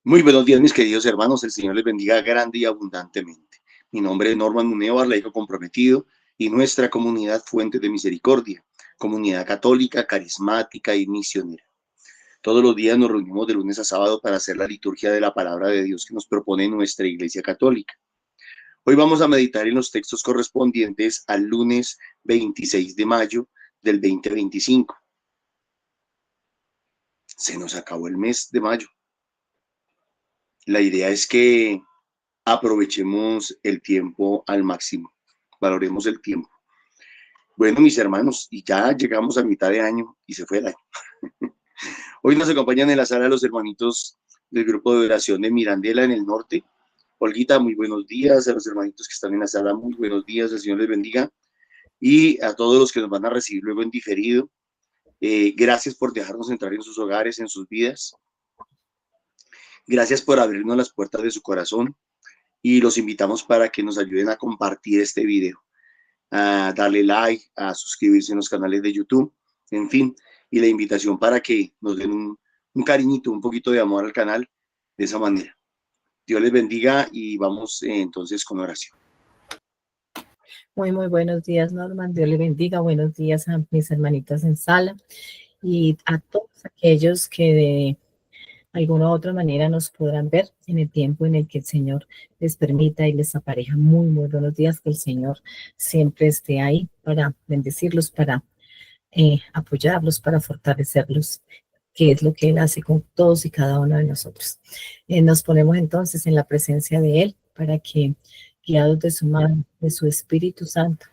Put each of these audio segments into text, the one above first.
Muy buenos días, mis queridos hermanos. El Señor les bendiga grande y abundantemente. Mi nombre es Norman Munevar, laico comprometido, y nuestra comunidad Fuente de Misericordia, comunidad católica, carismática y misionera. Todos los días nos reunimos de lunes a sábado para hacer la liturgia de la palabra de Dios que nos propone nuestra Iglesia Católica. Hoy vamos a meditar en los textos correspondientes al lunes 26 de mayo del 2025. Se nos acabó el mes de mayo. La idea es que aprovechemos el tiempo al máximo, valoremos el tiempo. Bueno, mis hermanos, y ya llegamos a mitad de año y se fue el año. Hoy nos acompañan en la sala los hermanitos del grupo de oración de Mirandela en el norte. Olguita, muy buenos días. A los hermanitos que están en la sala, muy buenos días. El Señor les bendiga. Y a todos los que nos van a recibir luego en diferido, gracias por dejarnos entrar en sus hogares, en sus vidas. Gracias por abrirnos las puertas de su corazón. Y los invitamos para que nos ayuden a compartir este video, a darle like, a suscribirse en los canales de YouTube, en fin, y la invitación para que nos den un cariñito, un poquito de amor al canal de esa manera. Dios les bendiga y vamos entonces con oración. Muy buenos días, Norman. Dios le bendiga. Buenos días a mis hermanitas en sala y a todos aquellos que de alguna u otra manera nos podrán ver en el tiempo en el que el Señor les permita y les apareja. Muy buenos días. Que el Señor siempre esté ahí para bendecirlos, para apoyarlos, para fortalecerlos, que es lo que Él hace con todos y cada uno de nosotros. Nos ponemos entonces en la presencia de Él para que, guiados de su mano, de su Espíritu Santo,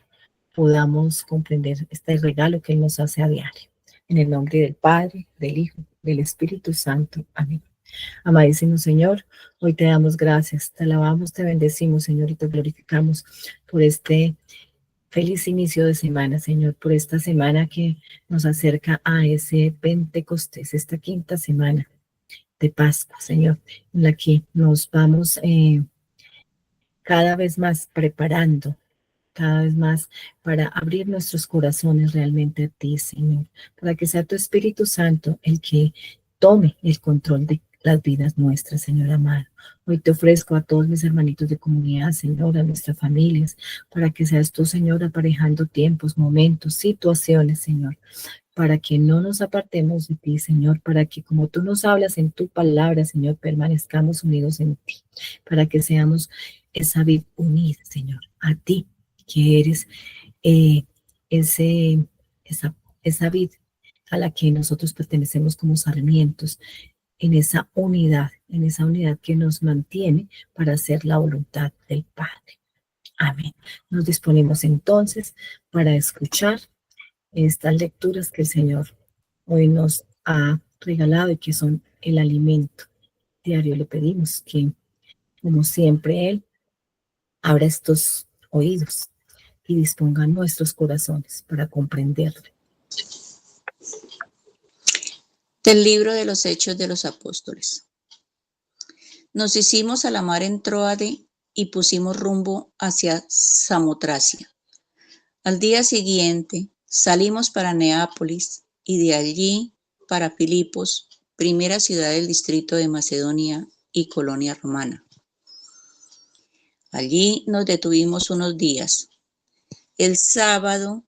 podamos comprender este regalo que Él nos hace a diario. En el nombre del Padre, del Hijo, del Espíritu Santo. Amén. Amadísimo Señor, hoy te damos gracias, te alabamos, te bendecimos, Señor, y te glorificamos por este feliz inicio de semana, Señor, por esta semana que nos acerca a ese Pentecostés, esta quinta semana de Pascua, Señor, en la que nos vamos cada vez más preparando, cada vez más para abrir nuestros corazones realmente a ti, Señor, para que sea tu Espíritu Santo el que tome el control de las vidas nuestras, Señor amado. Hoy te ofrezco a todos mis hermanitos de comunidad, Señor, a nuestras familias, para que seas tú, Señor, aparejando tiempos, momentos, situaciones, Señor, para que no nos apartemos de ti, Señor, para que como tú nos hablas en tu palabra, Señor, permanezcamos unidos en ti, para que seamos esa vid unida, Señor, a ti, que eres eh, ese, esa vid a la que nosotros pertenecemos como sarmientos, en esa unidad que nos mantiene para hacer la voluntad del Padre. Amén. Nos disponemos entonces para escuchar estas lecturas que el Señor hoy nos ha regalado y que son el alimento diario. Le pedimos que, como siempre, Él abra estos oídos y disponga nuestros corazones para comprenderle. Del libro de los Hechos de los Apóstoles. Nos hicimos a la mar en Tróade y pusimos rumbo hacia Samotracia. Al día siguiente salimos para Neápolis y de allí para Filipos, primera ciudad del distrito de Macedonia y colonia romana. Allí nos detuvimos unos días. El sábado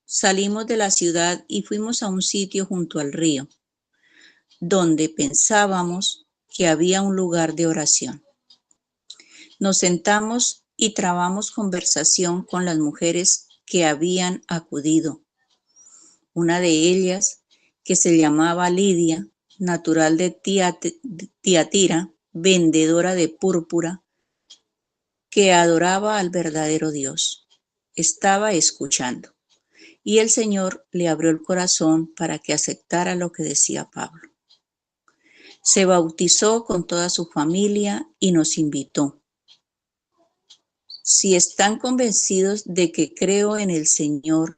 salimos de la ciudad y fuimos a un sitio junto al río, donde pensábamos que había un lugar de oración. Nos sentamos y trabamos conversación con las mujeres que habían acudido. Una de ellas, que se llamaba Lidia, natural de Tiatira, vendedora de púrpura, que adoraba al verdadero Dios, estaba escuchando, y el Señor le abrió el corazón para que aceptara lo que decía Pablo. Se bautizó con toda su familia y nos invitó. Si están convencidos de que creo en el Señor,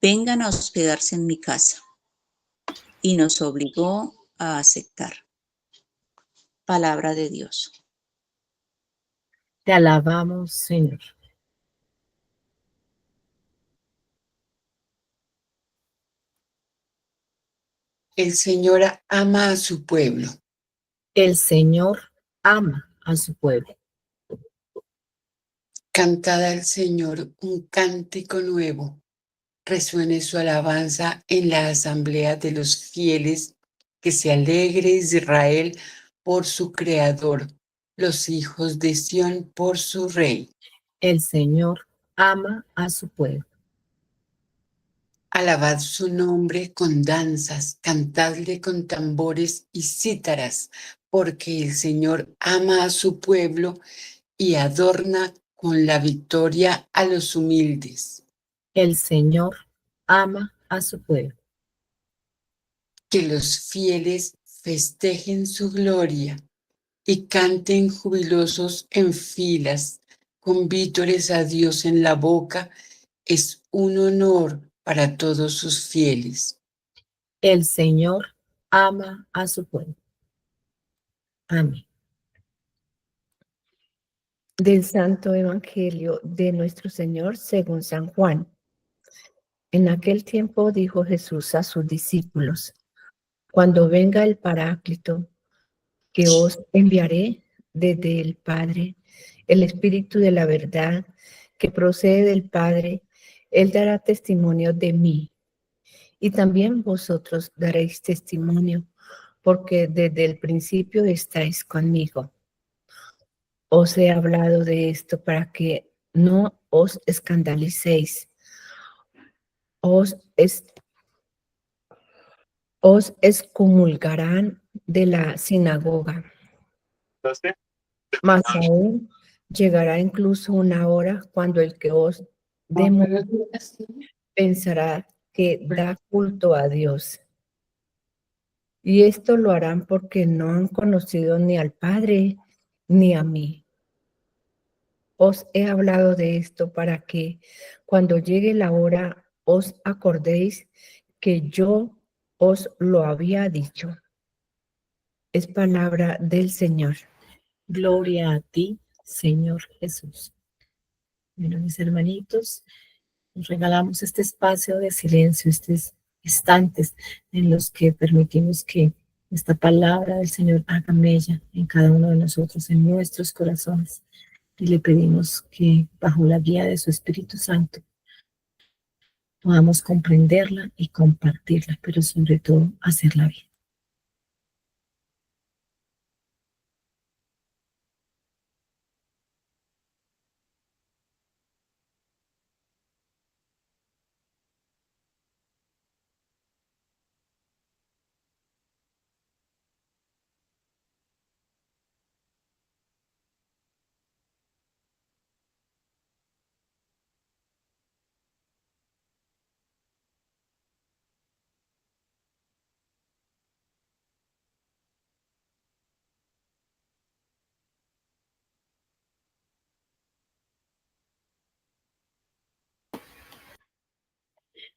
vengan a hospedarse en mi casa. Y nos obligó a aceptar. Palabra de Dios. Te alabamos, Señor. El Señor ama a su pueblo El Señor ama a su pueblo. Cantad al Señor un cántico nuevo. Resuene su alabanza en la asamblea de los fieles. Que se alegre Israel por su Creador, los hijos de Sión por su Rey. El Señor ama a su pueblo. Alabad su nombre con danzas, cantadle con tambores y cítaras, porque el Señor ama a su pueblo y adorna con la victoria a los humildes. El Señor ama a su pueblo. Que los fieles festejen su gloria y canten jubilosos en filas, con vítores a Dios en la boca. Es un honor para todos sus fieles. El Señor ama a su pueblo. Amén. Del Santo Evangelio de nuestro Señor según San Juan. En aquel tiempo dijo Jesús a sus discípulos: cuando venga el Paráclito, que os enviaré desde el Padre, el Espíritu de la verdad, que procede del Padre, Él dará testimonio de mí. Y también vosotros daréis testimonio, porque desde el principio estáis conmigo. Os he hablado de esto para que no os escandalicéis. Os excomulgarán de la sinagoga. Mas aún llegará incluso una hora cuando el que os demone pensará que da culto a Dios. Y esto lo harán porque no han conocido ni al Padre ni a mí. Os he hablado de esto para que cuando llegue la hora os acordéis que yo os lo había dicho. Es palabra del Señor. Gloria a ti, Señor Jesús. Bueno, mis hermanitos, nos regalamos este espacio de silencio, estos instantes en los que permitimos que esta palabra del Señor haga mella en cada uno de nosotros, en nuestros corazones. Y le pedimos que bajo la guía de su Espíritu Santo podamos comprenderla y compartirla, pero sobre todo hacerla bien.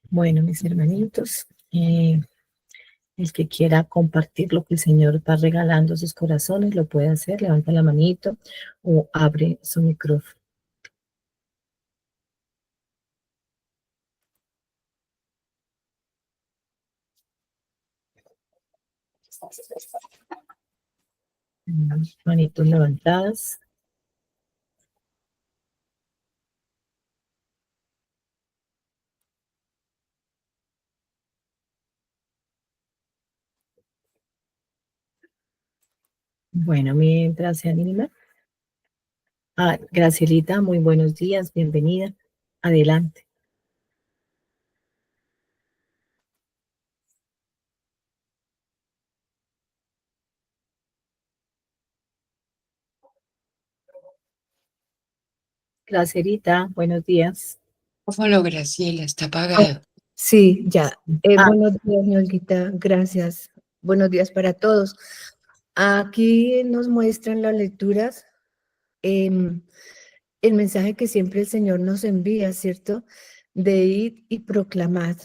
Bueno, mis hermanitos, el que quiera compartir lo que el Señor está regalando a sus corazones, lo puede hacer, levanta la manito o abre su micrófono. Manitos levantadas. Bueno, mientras se anima. Gracielita, muy buenos días, bienvenida. Adelante. Gracielita, buenos días. Micrófono, Graciela, está apagado. Sí, ya. Buenos días, Olguita. Gracias. Buenos días para todos. Aquí nos muestran las lecturas el mensaje que siempre el Señor nos envía, ¿cierto? De ir y proclamar.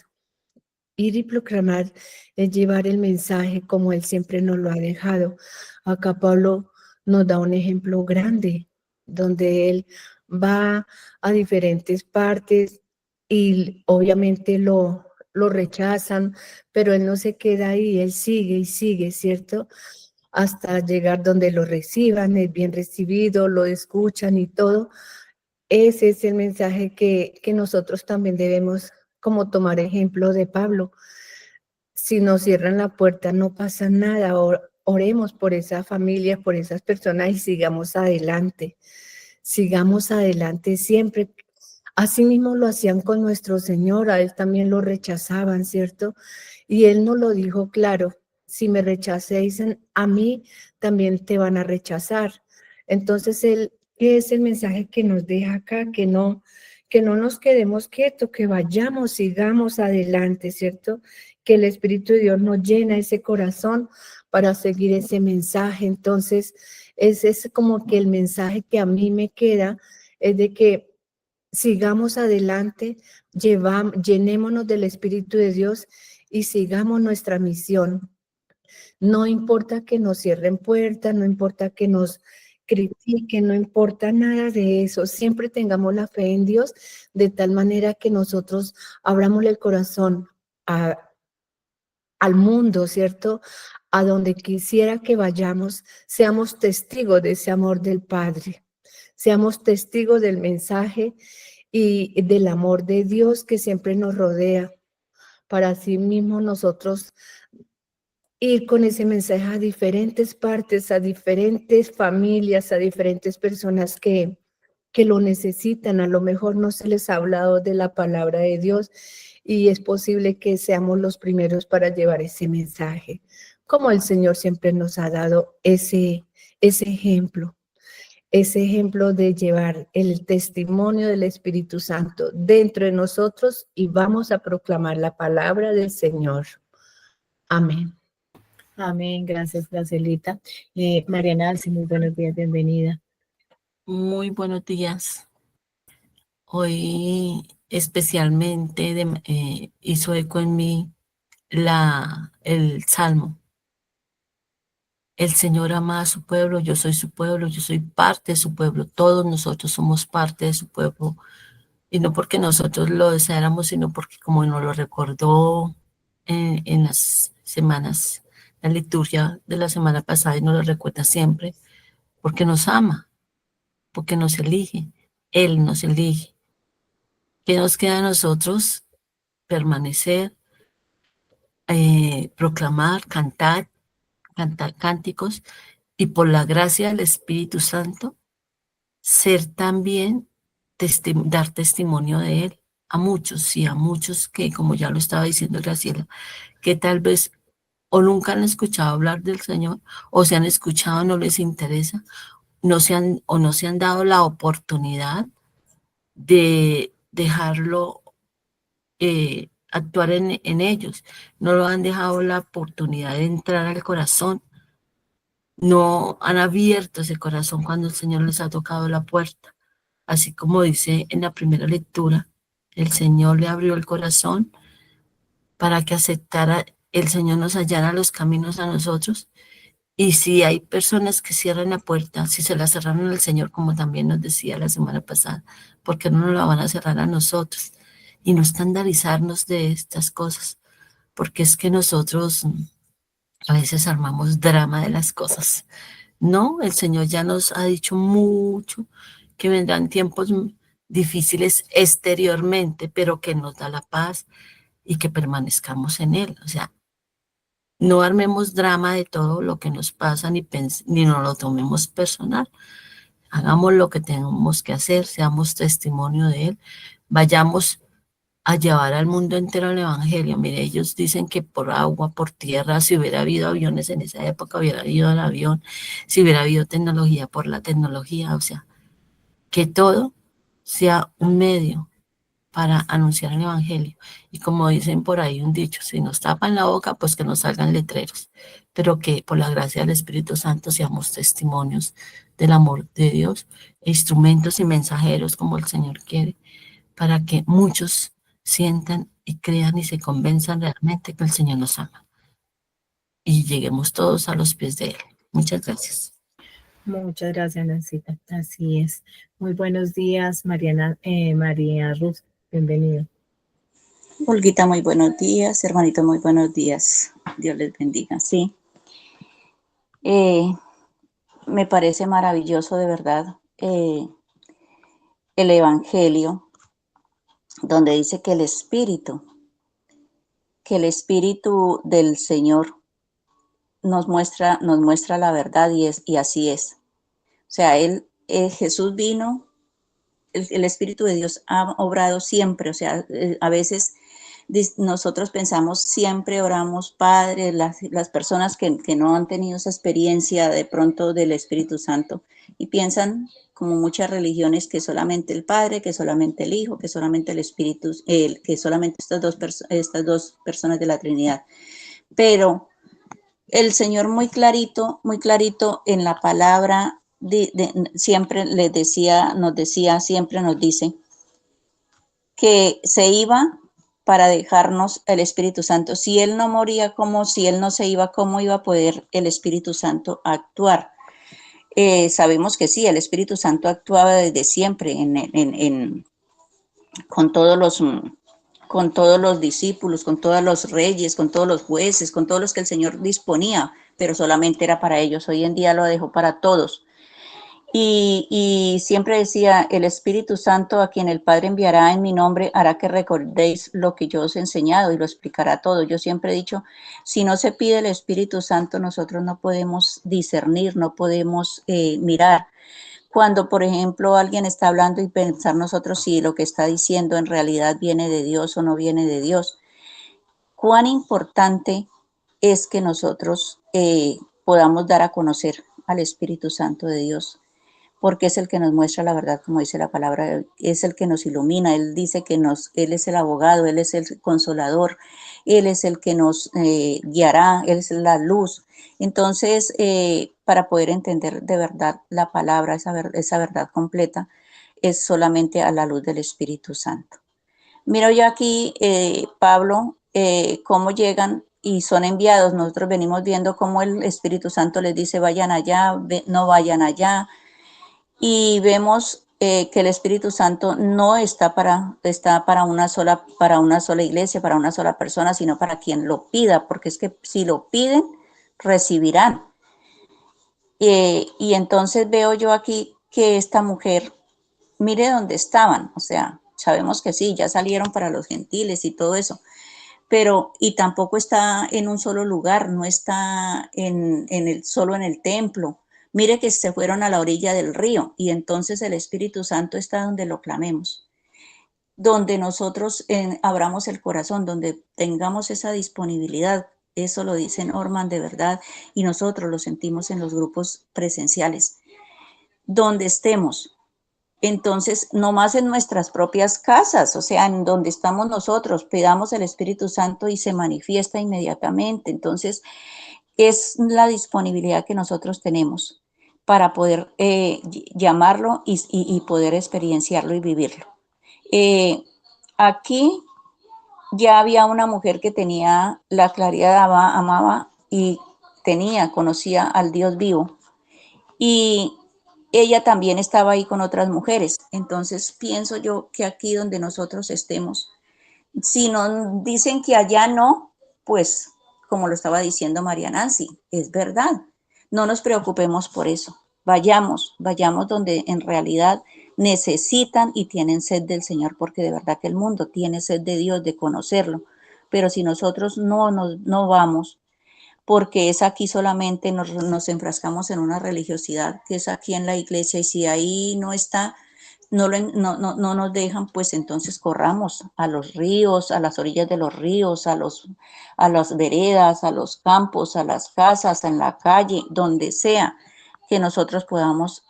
Ir y proclamar es llevar el mensaje como Él siempre nos lo ha dejado. Acá Pablo nos da un ejemplo grande, donde Él va a diferentes partes y obviamente lo rechazan, pero Él no se queda ahí, Él sigue y sigue, ¿cierto? hasta llegar donde lo reciban, es bien recibido, lo escuchan y todo. Ese es el mensaje que nosotros también debemos como tomar ejemplo de Pablo. Si nos cierran la puerta, no pasa nada. Oremos por esa familia, por esas personas y sigamos adelante. Sigamos adelante siempre. Así mismo lo hacían con nuestro Señor, a Él también lo rechazaban, ¿cierto? Y Él nos lo dijo claro, si me rechacéis a mí, también te van a rechazar. Entonces, ¿qué es el mensaje que nos deja acá? Que no nos quedemos quietos, que vayamos, sigamos adelante, ¿cierto? Que el Espíritu de Dios nos llena ese corazón para seguir ese mensaje. Entonces, ese es como que el mensaje que a mí me queda, es de que sigamos adelante, llenémonos del Espíritu de Dios y sigamos nuestra misión. No importa que nos cierren puertas, no importa que nos critiquen, no importa nada de eso. Siempre tengamos la fe en Dios de tal manera que nosotros abramos el corazón al mundo, ¿cierto? A donde quisiera que vayamos, seamos testigos de ese amor del Padre. Seamos testigos del mensaje y del amor de Dios que siempre nos rodea, para así mismo nosotros ir con ese mensaje a diferentes partes, a diferentes familias, a diferentes personas que lo necesitan. A lo mejor no se les ha hablado de la palabra de Dios y es posible que seamos los primeros para llevar ese mensaje, como el Señor siempre nos ha dado ese ejemplo. Ese ejemplo de llevar el testimonio del Espíritu Santo dentro de nosotros y vamos a proclamar la palabra del Señor. Amén. Amén, gracias, Gracielita. Mariana Alce, muy buenos días, bienvenida. Muy buenos días. Hoy especialmente hizo eco en mí el Salmo. El Señor ama a su pueblo, yo soy su pueblo, yo soy parte de su pueblo. Todos nosotros somos parte de su pueblo. Y no porque nosotros lo deseáramos, sino porque como nos lo recordó en las semanas, la liturgia de la semana pasada y nos lo recuerda siempre, porque nos ama, porque nos elige. Él nos elige. ¿Qué nos queda a nosotros? Permanecer, proclamar, cantar cánticos y por la gracia del Espíritu Santo, ser también, dar testimonio de Él a muchos que, como ya lo estaba diciendo Graciela, que tal vez o nunca han escuchado hablar del Señor, o se han escuchado, no les interesa, no se han dado la oportunidad de dejarlo actuar en ellos. No lo han dejado la oportunidad de entrar al corazón. No han abierto ese corazón cuando el Señor les ha tocado la puerta. Así como dice en la primera lectura, el Señor le abrió el corazón para que aceptara, el Señor nos hallara los caminos a nosotros. Y si hay personas que cierran la puerta, si se la cerraron al Señor, como también nos decía la semana pasada, ¿por qué no nos la van a cerrar a nosotros? Y no escandalizarnos de estas cosas, porque es que nosotros a veces armamos drama de las cosas. No, el Señor ya nos ha dicho mucho que vendrán tiempos difíciles exteriormente, pero que nos da la paz y que permanezcamos en Él. O sea, no armemos drama de todo lo que nos pasa ni nos lo tomemos personal. Hagamos lo que tenemos que hacer, seamos testimonio de Él, vayamos a llevar al mundo entero el evangelio. Mire, ellos dicen que por agua, por tierra, si hubiera habido aviones en esa época, hubiera habido el avión, si hubiera habido tecnología, por la tecnología, o sea, que todo sea un medio para anunciar el evangelio. Y como dicen por ahí un dicho, si nos tapan la boca, pues que nos salgan letreros, pero que por la gracia del Espíritu Santo seamos testimonios del amor de Dios, instrumentos y mensajeros como el Señor quiere, para que muchos sientan y crean y se convenzan realmente que el Señor nos ama. Y lleguemos todos a los pies de Él. Muchas gracias. Muchas gracias, Nancita. Así es. Muy buenos días, María Ruth. Bienvenida. Olguita, muy buenos días. Hermanito, muy buenos días. Dios les bendiga. Sí. Me parece maravilloso de verdad el Evangelio, donde dice que el Espíritu del Señor nos muestra la verdad y así es. O sea, Jesús vino, el Espíritu de Dios ha obrado siempre, o sea, a veces nosotros pensamos, siempre oramos, Padre, las personas que no han tenido esa experiencia de pronto del Espíritu Santo y piensan, como muchas religiones, que solamente el Padre, que solamente el Hijo, que solamente el Espíritu, que solamente estas dos personas de la Trinidad. Pero el Señor muy clarito en la palabra, siempre siempre nos dice que se iba para dejarnos el Espíritu Santo. Si Él no moría, si Él no se iba, ¿cómo iba a poder el Espíritu Santo actuar? Sabemos que sí, el Espíritu Santo actuaba desde siempre con todos los discípulos, con todos los reyes, con todos los jueces, con todos los que el Señor disponía, pero solamente era para ellos. Hoy en día lo dejó para todos. Y siempre decía, el Espíritu Santo a quien el Padre enviará en mi nombre hará que recordéis lo que yo os he enseñado y lo explicará todo. Yo siempre he dicho, si no se pide el Espíritu Santo, nosotros no podemos discernir, no podemos mirar. Cuando, por ejemplo, alguien está hablando y pensar nosotros si lo que está diciendo en realidad viene de Dios o no viene de Dios. Cuán importante es que nosotros podamos dar a conocer al Espíritu Santo de Dios, porque es el que nos muestra la verdad, como dice la palabra, es el que nos ilumina. Él dice que Él es el abogado, Él es el consolador, Él es el que nos guiará, Él es la luz. Entonces, para poder entender de verdad la palabra, esa verdad completa, es solamente a la luz del Espíritu Santo. Miro yo aquí, Pablo, cómo llegan y son enviados. Nosotros venimos viendo cómo el Espíritu Santo les dice, vayan allá, no vayan allá, y vemos que el Espíritu Santo no está para una sola iglesia, para una sola persona, sino para quien lo pida, porque es que si lo piden, recibirán. Y entonces veo yo aquí que esta mujer, mire dónde estaban, o sea, sabemos que sí, ya salieron para los gentiles y todo eso, pero y tampoco está en un solo lugar, no está solo en el templo. Mire que se fueron a la orilla del río y entonces el Espíritu Santo está donde lo clamemos, donde nosotros abramos el corazón, donde tengamos esa disponibilidad. Eso lo dice Norman de verdad y nosotros lo sentimos en los grupos presenciales. Donde estemos, entonces, no más en nuestras propias casas, o sea, en donde estamos nosotros, pidamos el Espíritu Santo y se manifiesta inmediatamente. Entonces, es la disponibilidad que nosotros tenemos para poder llamarlo y poder experienciarlo y vivirlo. Aquí ya había una mujer que tenía la claridad, amaba y conocía al Dios vivo. Y ella también estaba ahí con otras mujeres. Entonces pienso yo que aquí donde nosotros estemos, si nos dicen que allá no, pues como lo estaba diciendo María Nancy, es verdad. No nos preocupemos por eso. Vayamos donde en realidad necesitan y tienen sed del Señor, porque de verdad que el mundo tiene sed de Dios, de conocerlo. Pero si nosotros no vamos, porque es aquí solamente nos enfrascamos en una religiosidad que es aquí en la iglesia y si ahí no está, no nos dejan, pues entonces corramos a los ríos, a las orillas de los ríos, a las veredas, a los campos, a las casas, en la calle, donde sea, que nosotros podamos,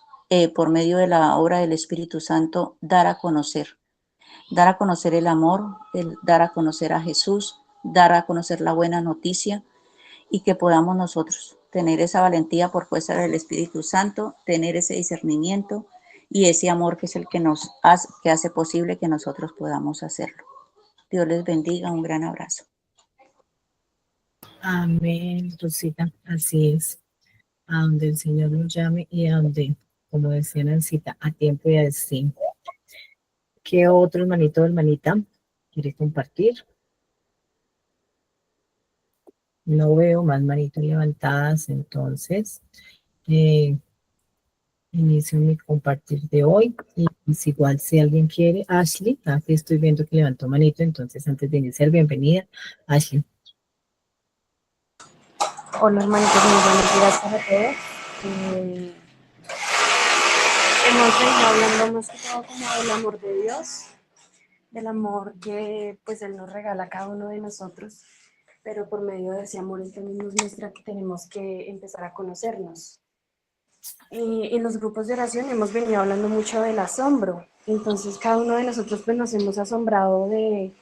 por medio de la obra del Espíritu Santo, dar a conocer el amor, dar a conocer a Jesús, dar a conocer la buena noticia, y que podamos nosotros tener esa valentía por fuerza del Espíritu Santo, tener ese discernimiento y ese amor que es el que hace posible que nosotros podamos hacerlo. Dios les bendiga, un gran abrazo. Amén, Rosita, así es. A donde el Señor nos llame y a donde, como decía Nancita, a tiempo y a destino. ¿Qué otro hermanito o hermanita quiere compartir? No veo más manitos levantadas, entonces inicio mi compartir de hoy. Y pues igual si alguien quiere, Ashley, aquí estoy viendo que levantó manito, entonces antes de iniciar, bienvenida, Ashley. Hola hermanitos, muy buenos días para todos. Hemos venido hablando más que todo como del amor de Dios, del amor que pues Él nos regala a cada uno de nosotros, pero por medio de ese amor Él también nos muestra que tenemos que empezar a conocernos. En los grupos de oración hemos venido hablando mucho del asombro, entonces cada uno de nosotros pues nos hemos asombrado de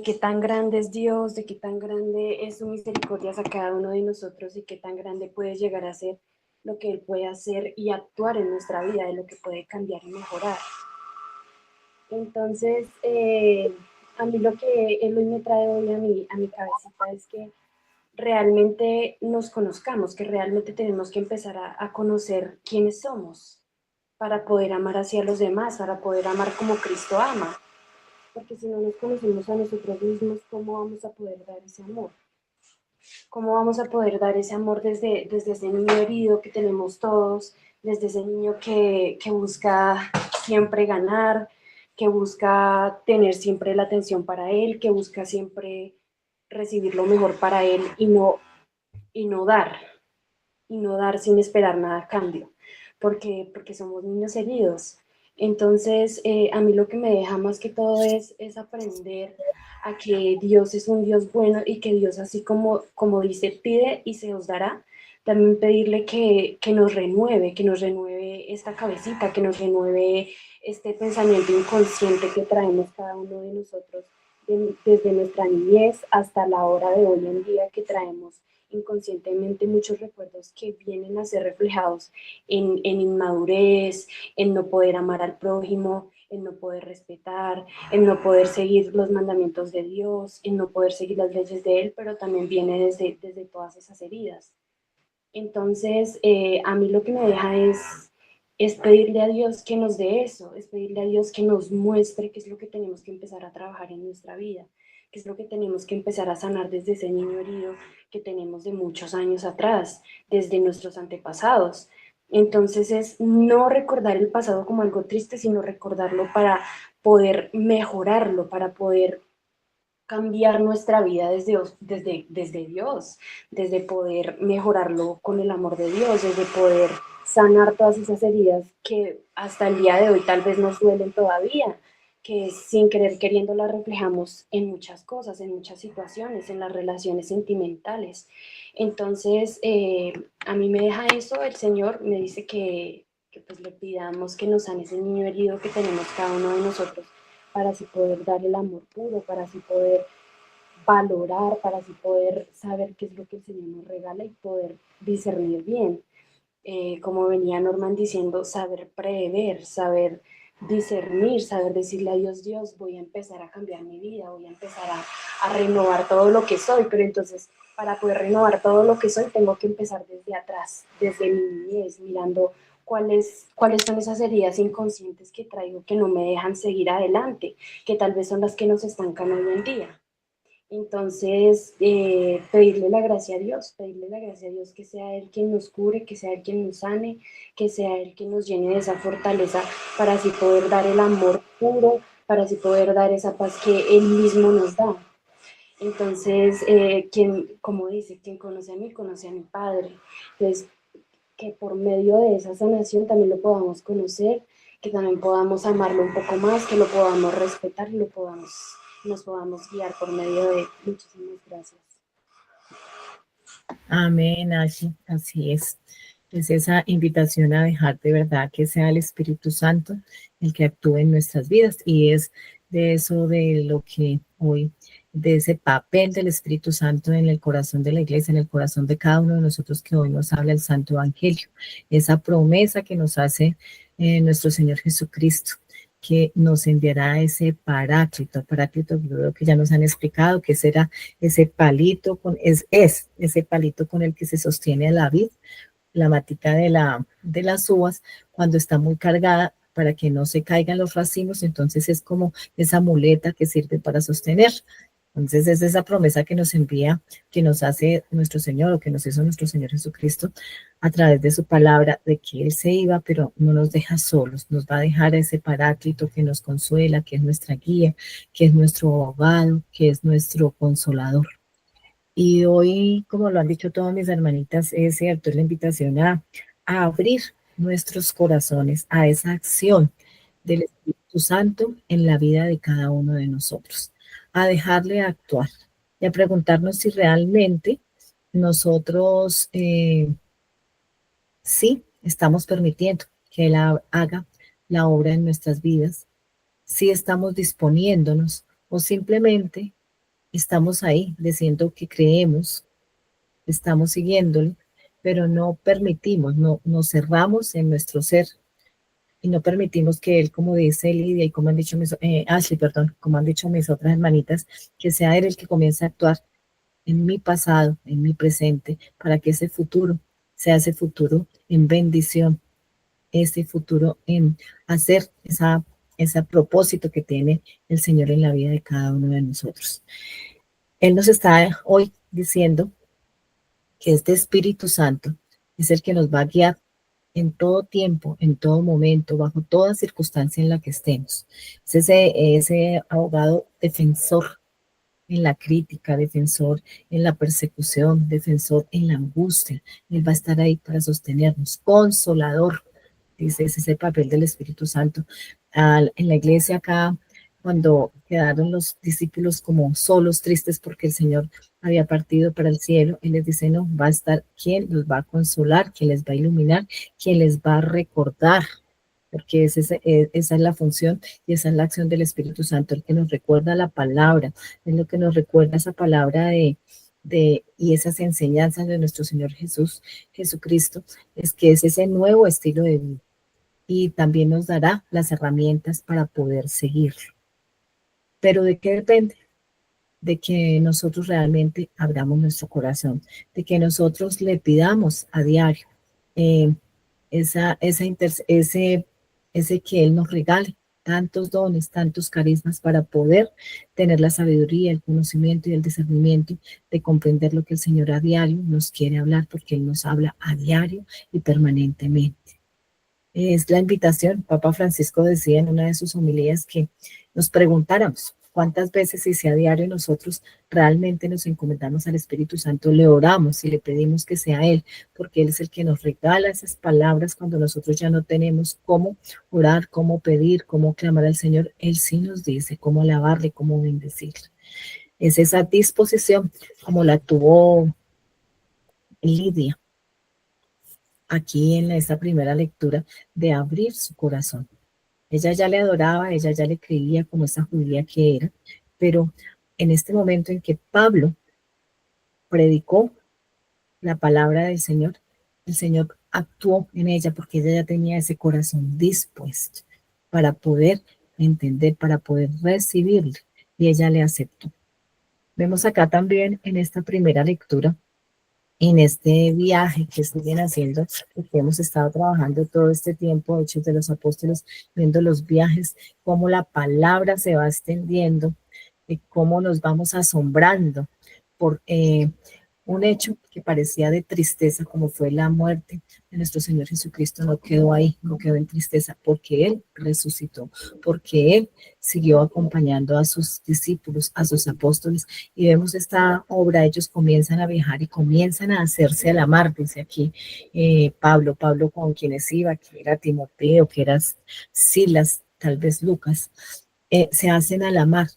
qué tan grande es Dios, de qué tan grande es su misericordia a cada uno de nosotros y qué tan grande puede llegar a ser lo que Él puede hacer y actuar en nuestra vida, de lo que puede cambiar y mejorar. Entonces, a mí lo que Él hoy me trae hoy a mi cabecita es que realmente nos conozcamos, que realmente tenemos que empezar a conocer quiénes somos para poder amar hacia los demás, para poder amar como Cristo ama. Porque si no nos conocemos a nosotros mismos, ¿cómo vamos a poder dar ese amor? ¿Cómo vamos a poder dar ese amor desde ese niño herido que tenemos todos, desde ese niño que busca siempre ganar, que busca tener siempre la atención para él, que busca siempre recibir lo mejor para él y no dar, y no dar sin esperar nada a cambio, porque somos niños heridos. Entonces, a mí lo que me deja más que todo es aprender a que Dios es un Dios bueno y que Dios, así como dice, pide y se os dará, también pedirle que nos renueve esta cabecita, que nos renueve este pensamiento inconsciente que traemos cada uno de nosotros desde nuestra niñez hasta la hora de hoy en día, que traemos inconscientemente muchos recuerdos que vienen a ser reflejados en inmadurez, en no poder amar al prójimo, en no poder respetar, en no poder seguir los mandamientos de Dios, en no poder seguir las leyes de Él, pero también viene desde todas esas heridas. Entonces, a mí lo que me deja es pedirle a Dios que nos dé eso, es pedirle a Dios que nos muestre qué es lo que tenemos que empezar a trabajar en nuestra vida, qué es lo que tenemos que empezar a sanar desde ese niño herido que tenemos de muchos años atrás, desde nuestros antepasados. Entonces es no recordar el pasado como algo triste, sino recordarlo para poder mejorarlo, para poder cambiar nuestra vida desde Dios, desde poder mejorarlo con el amor de Dios, desde poder sanar todas esas heridas que hasta el día de hoy tal vez nos duelen todavía, que sin querer queriendo las reflejamos en muchas cosas, en muchas situaciones, en las relaciones sentimentales. Entonces, a mí me deja eso, el Señor me dice que pues le pidamos que nos sane ese niño herido que tenemos cada uno de nosotros, para así poder dar el amor puro, para así poder valorar, para así poder saber qué es lo que el Señor nos regala y poder discernir bien. Como venía Norman diciendo, saber prever, saber discernir, saber decirle a Dios, Dios, voy a empezar a cambiar mi vida, voy a empezar a renovar todo lo que soy, pero entonces para poder renovar todo lo que soy tengo que empezar desde atrás, desde mi niñez, mirando cuáles son esas heridas inconscientes que traigo que no me dejan seguir adelante, que tal vez son las que nos estancan hoy en día. Entonces, pedirle la gracia a Dios, que sea Él quien nos cure, que sea Él quien nos sane, que sea Él quien nos llene de esa fortaleza para así poder dar el amor puro, para así poder dar esa paz que Él mismo nos da. Entonces, como dice, quien conoce a mí, conoce a mi Padre. Entonces, que por medio de esa sanación también lo podamos conocer, que también podamos amarlo un poco más, que lo podamos respetar y nos podamos guiar por medio de él. Muchísimas gracias. Amén, Ashley, así es. Es esa invitación a dejar de verdad que sea el Espíritu Santo el que actúe en nuestras vidas, y es de eso de lo que hoy, de ese papel del Espíritu Santo en el corazón de la iglesia, en el corazón de cada uno de nosotros, que hoy nos habla el Santo Evangelio, esa promesa que nos hace nuestro Señor Jesucristo, que nos enviará ese paráclito, creo que ya nos han explicado que será ese palito, ese palito con el que se sostiene la vid, la matica de las uvas, cuando está muy cargada, para que no se caigan los racimos. Entonces es como esa muleta que sirve para sostener. Entonces es esa promesa que nos envía, que nos hace nuestro Señor, o que nos hizo nuestro Señor Jesucristo a través de su palabra, de que Él se iba, pero no nos deja solos, nos va a dejar a ese paráclito que nos consuela, que es nuestra guía, que es nuestro abogado, que es nuestro consolador. Y hoy, como lo han dicho todas mis hermanitas, es cierto, es la invitación a abrir nuestros corazones a esa acción del Espíritu Santo en la vida de cada uno de nosotros, a dejarle actuar y a preguntarnos si realmente nosotros sí estamos permitiendo que Él haga la obra en nuestras vidas, si estamos disponiéndonos o simplemente estamos ahí diciendo que creemos, estamos siguiéndole, pero no permitimos, no nos cerramos en nuestro ser y no permitimos que Él, como dice Lidia y como han dicho Ashley, perdón, como han dicho mis otras hermanitas, que sea Él el que comience a actuar en mi pasado, en mi presente, para que ese futuro sea ese futuro en bendición, ese futuro en hacer ese propósito que tiene el Señor en la vida de cada uno de nosotros. Él nos está hoy diciendo que este Espíritu Santo es el que nos va a guiar en todo tiempo, en todo momento, bajo toda circunstancia en la que estemos. Es ese abogado defensor en la crítica, defensor en la persecución, defensor en la angustia. Él va a estar ahí para sostenernos, consolador, dice, ese es el papel del Espíritu Santo. En la iglesia acá, cuando quedaron los discípulos como solos, tristes porque el Señor había partido para el cielo, Él les dice, no, va a estar quien los va a consolar, quien les va a iluminar, quien les va a recordar, porque esa es la función y esa es la acción del Espíritu Santo, el que nos recuerda la palabra, es lo que nos recuerda esa palabra y esas enseñanzas de nuestro Señor Jesucristo, es que es ese nuevo estilo de vida y también nos dará las herramientas para poder seguirlo. ¿Pero de qué depende? De que nosotros realmente abramos nuestro corazón, de que nosotros le pidamos a diario ese que Él nos regale tantos dones, tantos carismas para poder tener la sabiduría, el conocimiento y el discernimiento de comprender lo que el Señor a diario nos quiere hablar, porque Él nos habla a diario y permanentemente. Es la invitación. Papa Francisco decía en una de sus homilías que nos preguntáramos cuántas veces y si a diario nosotros realmente nos encomendamos al Espíritu Santo, le oramos y le pedimos que sea Él, porque Él es el que nos regala esas palabras cuando nosotros ya no tenemos cómo orar, cómo pedir, cómo clamar al Señor. Él sí nos dice cómo alabarle, cómo bendecirle. Es esa disposición como la tuvo Lidia aquí en esta primera lectura, de abrir su corazón. Ella ya le adoraba, ella ya le creía como esa judía que era, pero en este momento en que Pablo predicó la palabra del Señor, el Señor actuó en ella porque ella ya tenía ese corazón dispuesto para poder entender, para poder recibirle, y ella le aceptó. Vemos acá también en esta primera lectura, en este viaje que siguen haciendo, que hemos estado trabajando todo este tiempo, Hechos de los Apóstoles, viendo los viajes, cómo la palabra se va extendiendo, y cómo nos vamos asombrando por un hecho que parecía de tristeza, como fue la muerte de nuestro Señor Jesucristo, no quedó ahí, no quedó en tristeza, porque Él resucitó, porque Él siguió acompañando a sus discípulos, a sus apóstoles, y vemos esta obra, ellos comienzan a viajar y comienzan a hacerse a la mar, dice aquí Pablo con quienes iba, que era Timoteo, que era Silas, tal vez Lucas, se hacen a la mar.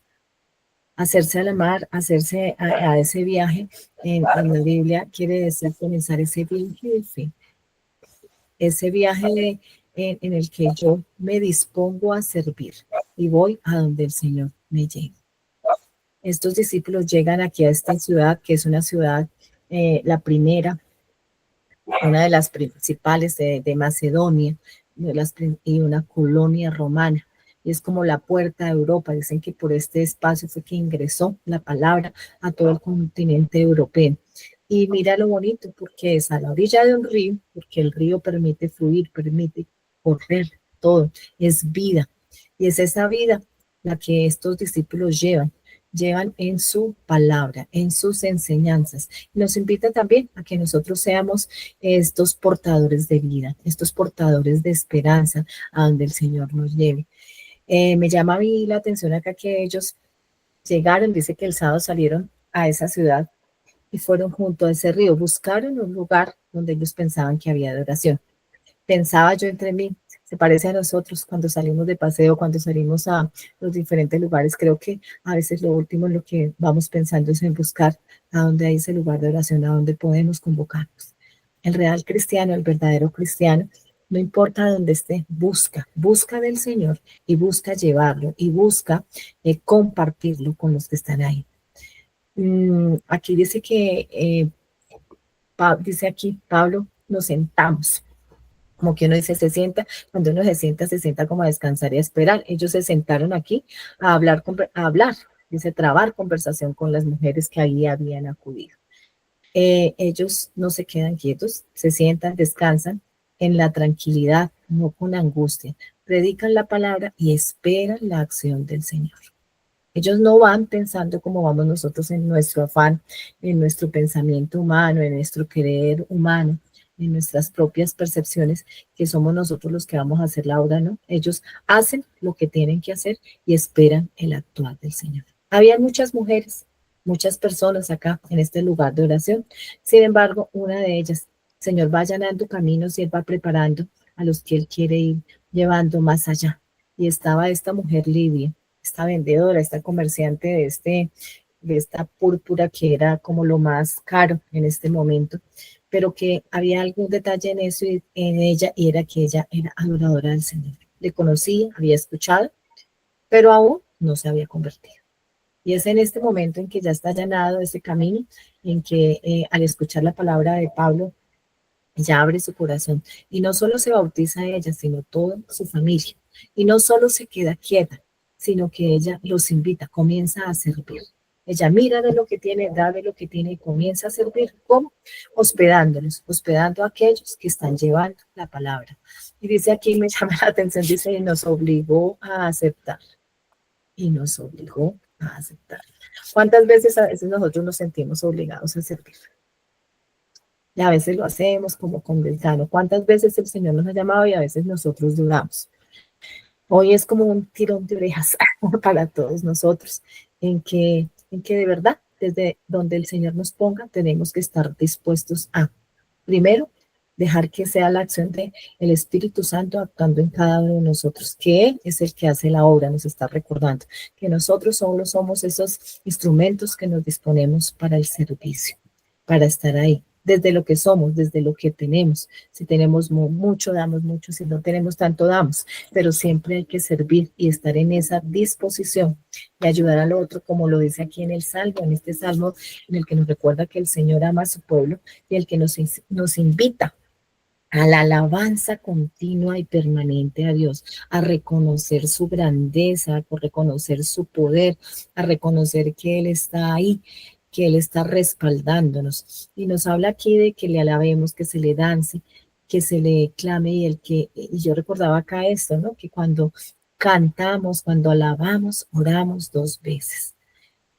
Hacerse a la mar, hacerse a ese viaje, en la Biblia quiere decir comenzar ese viaje de fe, ese viaje en el que yo me dispongo a servir y voy a donde el Señor me lleve. Estos discípulos llegan aquí a esta ciudad, que es una ciudad, la primera, una de las principales de Macedonia, y una colonia romana. Y es como la puerta de Europa. Dicen que por este espacio fue que ingresó la palabra a todo el continente europeo. Y mira lo bonito, porque es a la orilla de un río, porque el río permite fluir, permite correr todo, es vida. Y es esa vida la que estos discípulos llevan. llevan en su palabra, en sus enseñanzas. Nos invita también a que nosotros seamos estos portadores de vida, estos portadores de esperanza a donde el Señor nos lleve. Me llama a mí la atención acá que ellos llegaron, dice que el sábado salieron a esa ciudad y fueron junto a ese río, buscaron un lugar donde ellos pensaban que había adoración. Pensaba yo entre mí, se parece a nosotros cuando salimos de paseo, cuando salimos a los diferentes lugares. Creo que a veces lo último en lo que vamos pensando es en buscar a dónde hay ese lugar de oración, a dónde podemos convocarnos. El real cristiano, el verdadero cristiano, no importa dónde esté, busca del Señor y busca llevarlo y busca compartirlo con los que están ahí. Aquí dice que, dice aquí Pablo, nos sentamos. Como que uno dice, se sienta, cuando uno se sienta como a descansar y a esperar. Ellos se sentaron aquí a hablar, dice, trabar conversación con las mujeres que ahí habían acudido. Ellos no se quedan quietos, se sientan, descansan en la tranquilidad, no con angustia. Predican la palabra y esperan la acción del Señor. Ellos no van pensando como vamos nosotros en nuestro afán, en nuestro pensamiento humano, en nuestro querer humano, en nuestras propias percepciones, que somos nosotros los que vamos a hacer la obra, ¿no? Ellos hacen lo que tienen que hacer y esperan el actuar del Señor. Había muchas mujeres, muchas personas acá en este lugar de oración. Sin embargo, una de ellas, el Señor va allanando caminos y Él va preparando a los que Él quiere ir llevando más allá. Y estaba esta mujer Lidia, esta vendedora, esta comerciante de esta púrpura que era como lo más caro en este momento, pero que había algún detalle en eso en ella, y era que ella era adoradora del Señor. Le conocía, había escuchado, pero aún no se había convertido. Y es en este momento en que ya está allanado ese camino, en que al escuchar la palabra de Pablo, ella abre su corazón y no solo se bautiza a ella, sino toda su familia. Y no solo se queda quieta, sino que ella los invita, comienza a servir. Ella mira de lo que tiene, da de lo que tiene y comienza a servir. ¿Cómo? Hospedándolos, hospedando a aquellos que están llevando la palabra. Y dice aquí, me llama la atención, dice, y nos obligó a aceptar. Y nos obligó a aceptar. ¿Cuántas veces a veces nosotros nos sentimos obligados a servir? Y a veces lo hacemos como con desgano. ¿Cuántas veces el Señor nos ha llamado y a veces nosotros dudamos? Hoy es como un tirón de orejas para todos nosotros, en que de verdad, desde donde el Señor nos ponga, tenemos que estar dispuestos a, primero, dejar que sea la acción del Espíritu Santo actuando en cada uno de nosotros, que Él es el que hace la obra, nos está recordando, que nosotros solo somos esos instrumentos que nos disponemos para el servicio, para estar ahí, desde lo que somos, desde lo que tenemos. Si tenemos mucho, damos mucho, si no tenemos tanto, damos, pero siempre hay que servir y estar en esa disposición y ayudar al otro, como lo dice aquí en el Salmo, en este Salmo en el que nos recuerda que el Señor ama a su pueblo y el que nos invita a la alabanza continua y permanente a Dios, a reconocer su grandeza, a reconocer su poder, a reconocer que Él está ahí, que Él está respaldándonos. Y nos habla aquí de que le alabemos, que se le dance, que se le clame, y yo recordaba acá esto, ¿no? Que cuando cantamos, cuando alabamos, oramos 2 veces.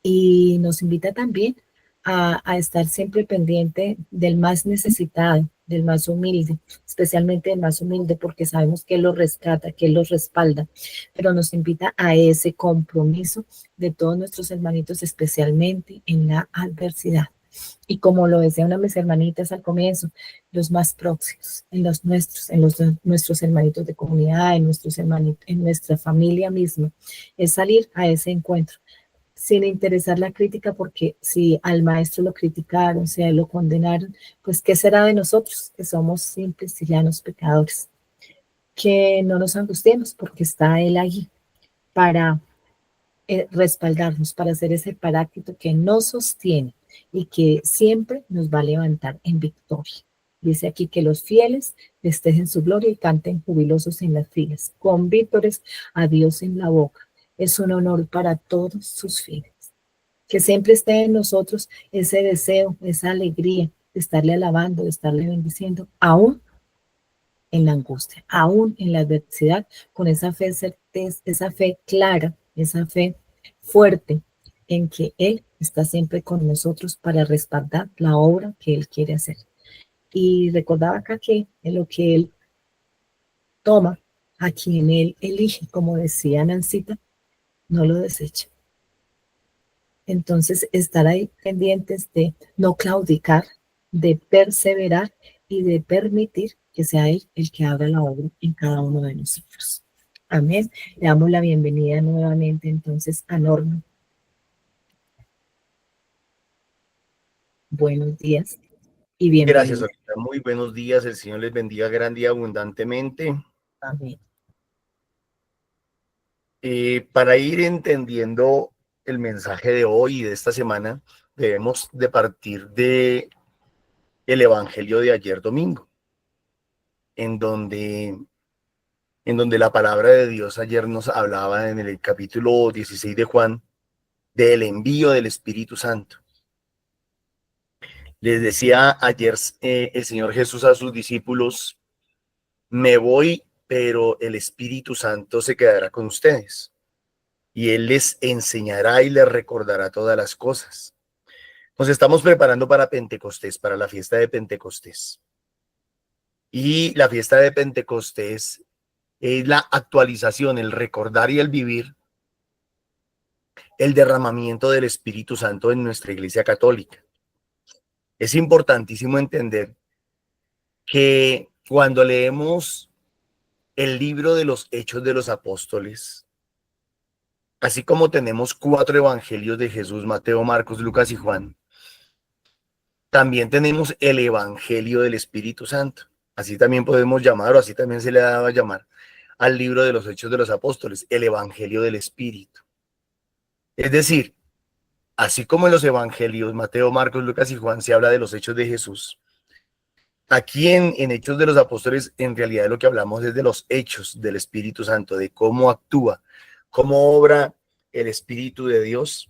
Y nos invita también a estar siempre pendiente del más necesitado, del más humilde, especialmente del más humilde, porque sabemos que Él los rescata, que Él los respalda, pero nos invita a ese compromiso de todos nuestros hermanitos, especialmente en la adversidad. Y como lo decían mis hermanitas al comienzo, los más próximos, en nuestros hermanitos de comunidad, en nuestros hermanitos, en nuestra familia misma, es salir a ese encuentro sin interesar la crítica, porque si al maestro lo criticaron, si a él lo condenaron, pues ¿qué será de nosotros, que somos simples y llanos pecadores? Que no nos angustiemos, porque está Él allí para respaldarnos, para hacer ese paráclito que nos sostiene y que siempre nos va a levantar en victoria. Dice aquí que los fieles festejen su gloria y canten jubilosos en las filas, con vítores a Dios en la boca. Es un honor para todos sus fieles. Que siempre esté en nosotros ese deseo, esa alegría de estarle alabando, de estarle bendiciendo, aún en la angustia, aún en la adversidad, con esa fe certeza, esa fe clara, esa fe fuerte, en que Él está siempre con nosotros para respaldar la obra que Él quiere hacer. Y recordaba acá que en lo que Él toma, a quien Él elige, como decía Nancita, no lo desecha. Entonces, estar ahí pendientes de no claudicar, de perseverar y de permitir que sea Él el que abra la obra en cada uno de nosotros. Amén. Le damos la bienvenida nuevamente entonces a Norma. Buenos días y Gracias, bienvenida. Olita. Muy buenos días. El Señor les bendiga grande y abundantemente. Amén. Para ir entendiendo el mensaje de hoy y de esta semana, debemos de partir de el Evangelio de ayer domingo, en donde la palabra de Dios ayer nos hablaba en el capítulo 16 de Juan del envío del Espíritu Santo. Les decía ayer el Señor Jesús a sus discípulos: me voy, pero el Espíritu Santo se quedará con ustedes y Él les enseñará y les recordará todas las cosas. Nos estamos preparando para Pentecostés, para la fiesta de Pentecostés. Y la fiesta de Pentecostés es la actualización, el recordar y el vivir el derramamiento del Espíritu Santo en nuestra Iglesia Católica. Es importantísimo entender que cuando leemos el libro de los Hechos de los Apóstoles, así como tenemos 4 evangelios de Jesús: Mateo, Marcos, Lucas y Juan, también tenemos el Evangelio del Espíritu Santo. Así también podemos llamar, o así también se le daba a llamar al libro de los Hechos de los Apóstoles, el Evangelio del Espíritu. Es decir, así como en los evangelios, Mateo, Marcos, Lucas y Juan, se habla de los hechos de Jesús, aquí en Hechos de los Apóstoles, en realidad lo que hablamos es de los hechos del Espíritu Santo, de cómo actúa, cómo obra el Espíritu de Dios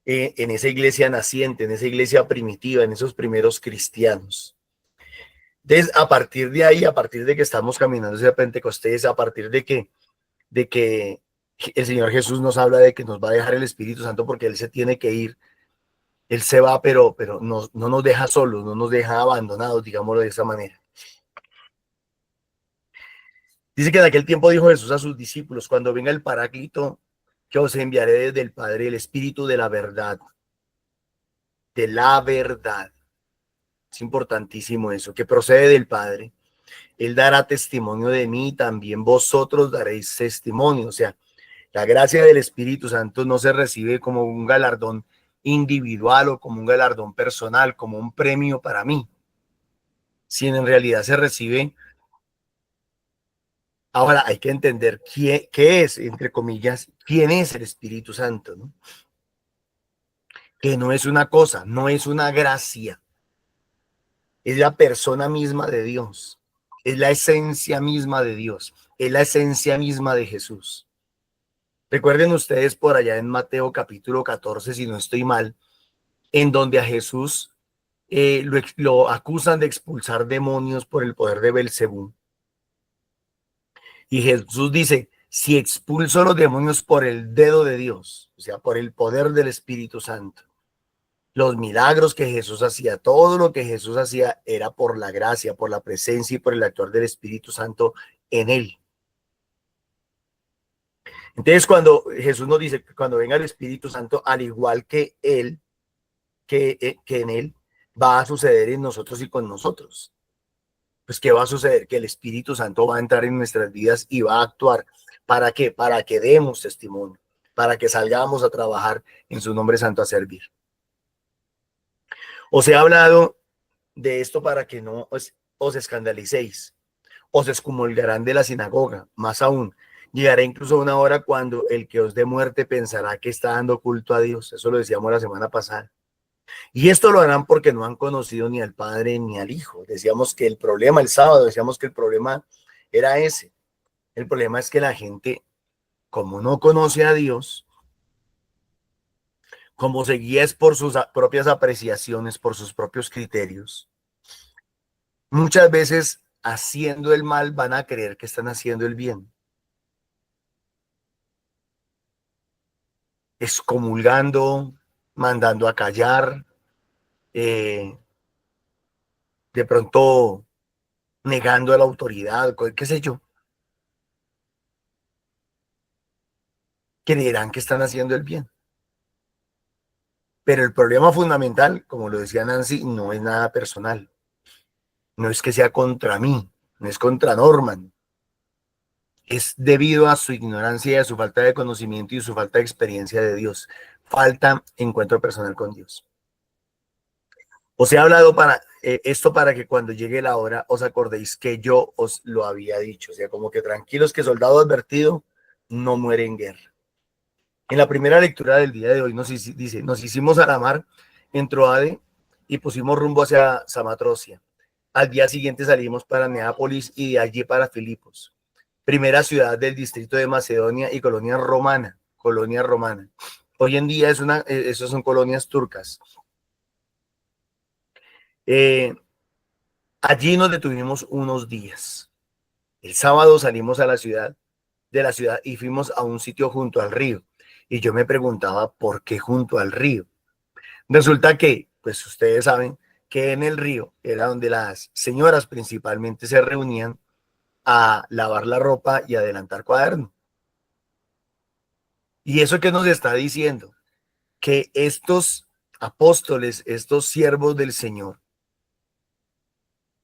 en esa iglesia naciente, en esa iglesia primitiva, en esos primeros cristianos. Entonces, a partir de ahí, a partir de que estamos caminando hacia Pentecostés, a partir de que el Señor Jesús nos habla de que nos va a dejar el Espíritu Santo porque Él se tiene que ir, Él se va, pero no nos deja solos, no nos deja abandonados, digámoslo de esa manera. Dice que en aquel tiempo dijo Jesús a sus discípulos: cuando venga el Paráclito, que os enviaré desde el Padre, el Espíritu de la verdad. De la verdad. Es importantísimo eso, que procede del Padre. Él dará testimonio de mí, también vosotros daréis testimonio. O sea, la gracia del Espíritu Santo no se recibe como un galardón individual o como un galardón personal, como un premio para mí, sino en realidad se recibe. Ahora hay que entender qué es, entre comillas, quién es el Espíritu Santo, ¿no? Que no es una cosa, no es una gracia, es la persona misma de Dios, es la esencia misma de Dios, es la esencia misma de Jesús. Recuerden ustedes por allá en Mateo capítulo 14, si no estoy mal, en donde a Jesús lo acusan de expulsar demonios por el poder de Belcebú. Y Jesús dice: si expulso los demonios por el dedo de Dios, o sea, por el poder del Espíritu Santo, los milagros que Jesús hacía, todo lo que Jesús hacía era por la gracia, por la presencia y por el actuar del Espíritu Santo en él. Entonces, cuando Jesús nos dice que cuando venga el Espíritu Santo, al igual que él, que en él, va a suceder en nosotros y con nosotros. Pues, ¿qué va a suceder? Que el Espíritu Santo va a entrar en nuestras vidas y va a actuar. ¿Para qué? Para que demos testimonio, para que salgamos a trabajar en su nombre santo a servir. Os he hablado de esto para que no os escandalicéis, os excomulgarán de la sinagoga. Más aún, llegará incluso una hora cuando el que os dé muerte pensará que está dando culto a Dios. Eso lo decíamos la semana pasada. Y esto lo harán porque no han conocido ni al Padre ni al Hijo. Decíamos que el problema, el sábado, decíamos que el problema era ese. El problema es que la gente, como no conoce a Dios, como se guía es por sus propias apreciaciones, por sus propios criterios, muchas veces haciendo el mal van a creer que están haciendo el bien. excomulgando, mandando a callar, de pronto negando a la autoridad, qué sé yo. Creerán que están haciendo el bien. Pero el problema fundamental, como lo decía Nancy, no es nada personal. No es que sea contra mí, no es contra Norman. Es debido a su ignorancia y a su falta de conocimiento y su falta de experiencia de Dios. Falta encuentro personal con Dios. Os he hablado para esto para que cuando llegue la hora os acordéis que yo os lo había dicho. O sea, como que tranquilos que soldado advertido no muere en guerra. En la primera lectura del día de hoy dice, nos hicimos a la mar en Troade y pusimos rumbo hacia Samatrocia. Al día siguiente salimos para Neápolis y de allí para Filipos, primera ciudad del distrito de Macedonia y colonia romana. Hoy en día esas son colonias turcas. Allí nos detuvimos unos días. El sábado salimos de la ciudad y fuimos a un sitio junto al río. Y yo me preguntaba, ¿por qué junto al río? Resulta que, pues ustedes saben que en el río era donde las señoras principalmente se reunían a lavar la ropa y adelantar cuaderno. ¿Y eso qué nos está diciendo? Que estos apóstoles, estos siervos del Señor,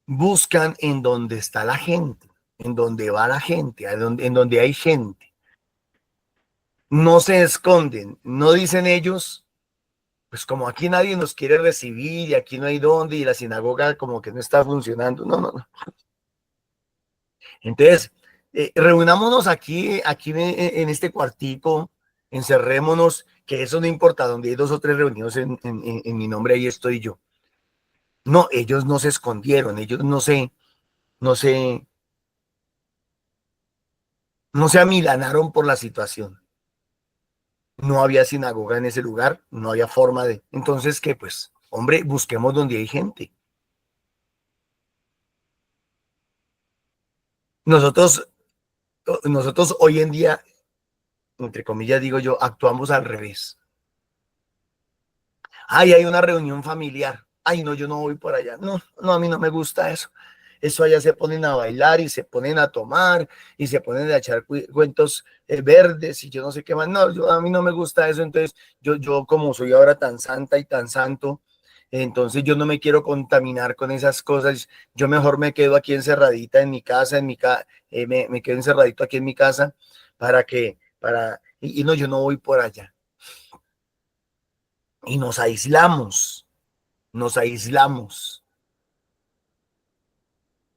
buscan en donde está la gente, en donde va la gente, en donde hay gente. No se esconden, no dicen ellos, pues como aquí nadie nos quiere recibir y aquí no hay dónde y la sinagoga como que no está funcionando. No, no, no. Entonces, reunámonos aquí en este cuartico, encerrémonos, que eso no importa, donde hay 2 o 3 reunidos en mi nombre, ahí estoy yo. No, ellos no se escondieron, ellos no se amilanaron por la situación. No había sinagoga en ese lugar, no había forma de. Entonces, ¿qué? Pues, hombre, busquemos donde hay gente. Nosotros hoy en día, entre comillas digo yo, actuamos al revés. Ay, hay una reunión familiar. Ay, no, yo no voy por allá. No, no, a mí no me gusta eso. Eso allá se ponen a bailar y se ponen a tomar y se ponen a echar cuentos verdes y yo no sé qué más. No, a mí no me gusta eso. Entonces, yo como soy ahora tan santa y tan santo, entonces yo no me quiero contaminar con esas cosas. Yo mejor me quedo aquí encerradita en mi casa, me quedo encerradito aquí en mi casa y no, yo no voy por allá. Y nos aislamos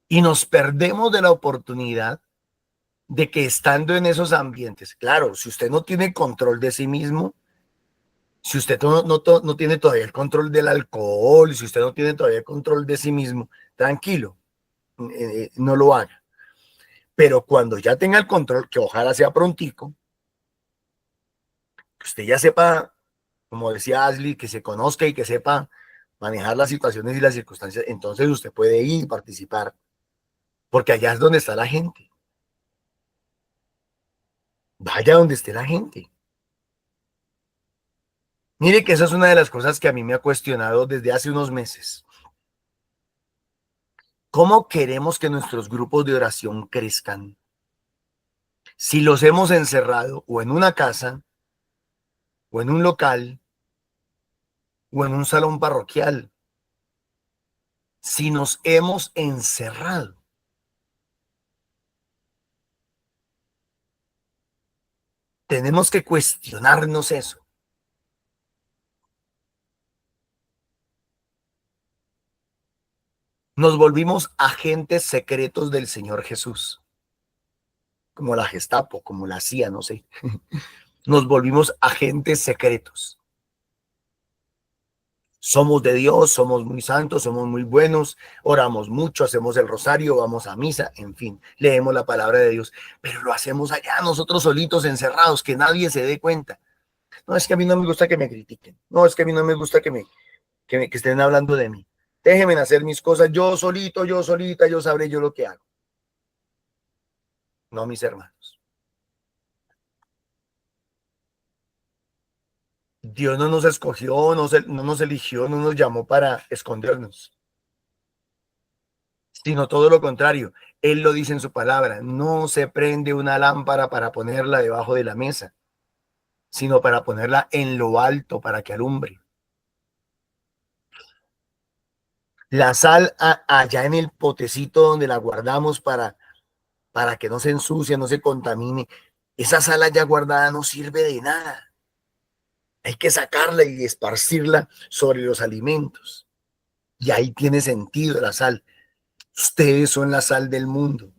y nos perdemos de la oportunidad de que estando en esos ambientes, claro, si usted no tiene control de sí mismo, si usted no tiene todavía el control del alcohol, si usted no tiene todavía el control de sí mismo, tranquilo, no lo haga. Pero cuando ya tenga el control, que ojalá sea prontico, que usted ya sepa, como decía Ashley, que se conozca y que sepa manejar las situaciones y las circunstancias, entonces usted puede ir y participar, porque allá es donde está la gente. Vaya donde esté la gente. Mire que esa es una de las cosas que a mí me ha cuestionado desde hace unos meses. ¿Cómo queremos que nuestros grupos de oración crezcan? Si los hemos encerrado o en una casa, o en un local, o en un salón parroquial. Si nos hemos encerrado. Tenemos que cuestionarnos eso. Nos volvimos agentes secretos del Señor Jesús. Como la Gestapo, como la CIA, no sé. Nos volvimos agentes secretos. Somos de Dios, somos muy santos, somos muy buenos, oramos mucho, hacemos el rosario, vamos a misa, en fin, leemos la palabra de Dios, pero lo hacemos allá nosotros solitos, encerrados, que nadie se dé cuenta. No, es que a mí no me gusta que me critiquen. No, es que a mí no me gusta que estén hablando de mí. Déjenme hacer mis cosas yo solito, yo solita, yo sabré yo lo que hago. No, mis hermanos. Dios no nos escogió, no nos eligió, no nos llamó para escondernos, sino todo lo contrario. Él lo dice en su palabra, no se prende una lámpara para ponerla debajo de la mesa, sino para ponerla en lo alto para que alumbre. La sal allá en el potecito donde la guardamos para que no se ensucie, no se contamine, esa sal allá guardada no sirve de nada. Hay que sacarla y esparcirla sobre los alimentos. Y ahí tiene sentido la sal. Ustedes son la sal del mundo. O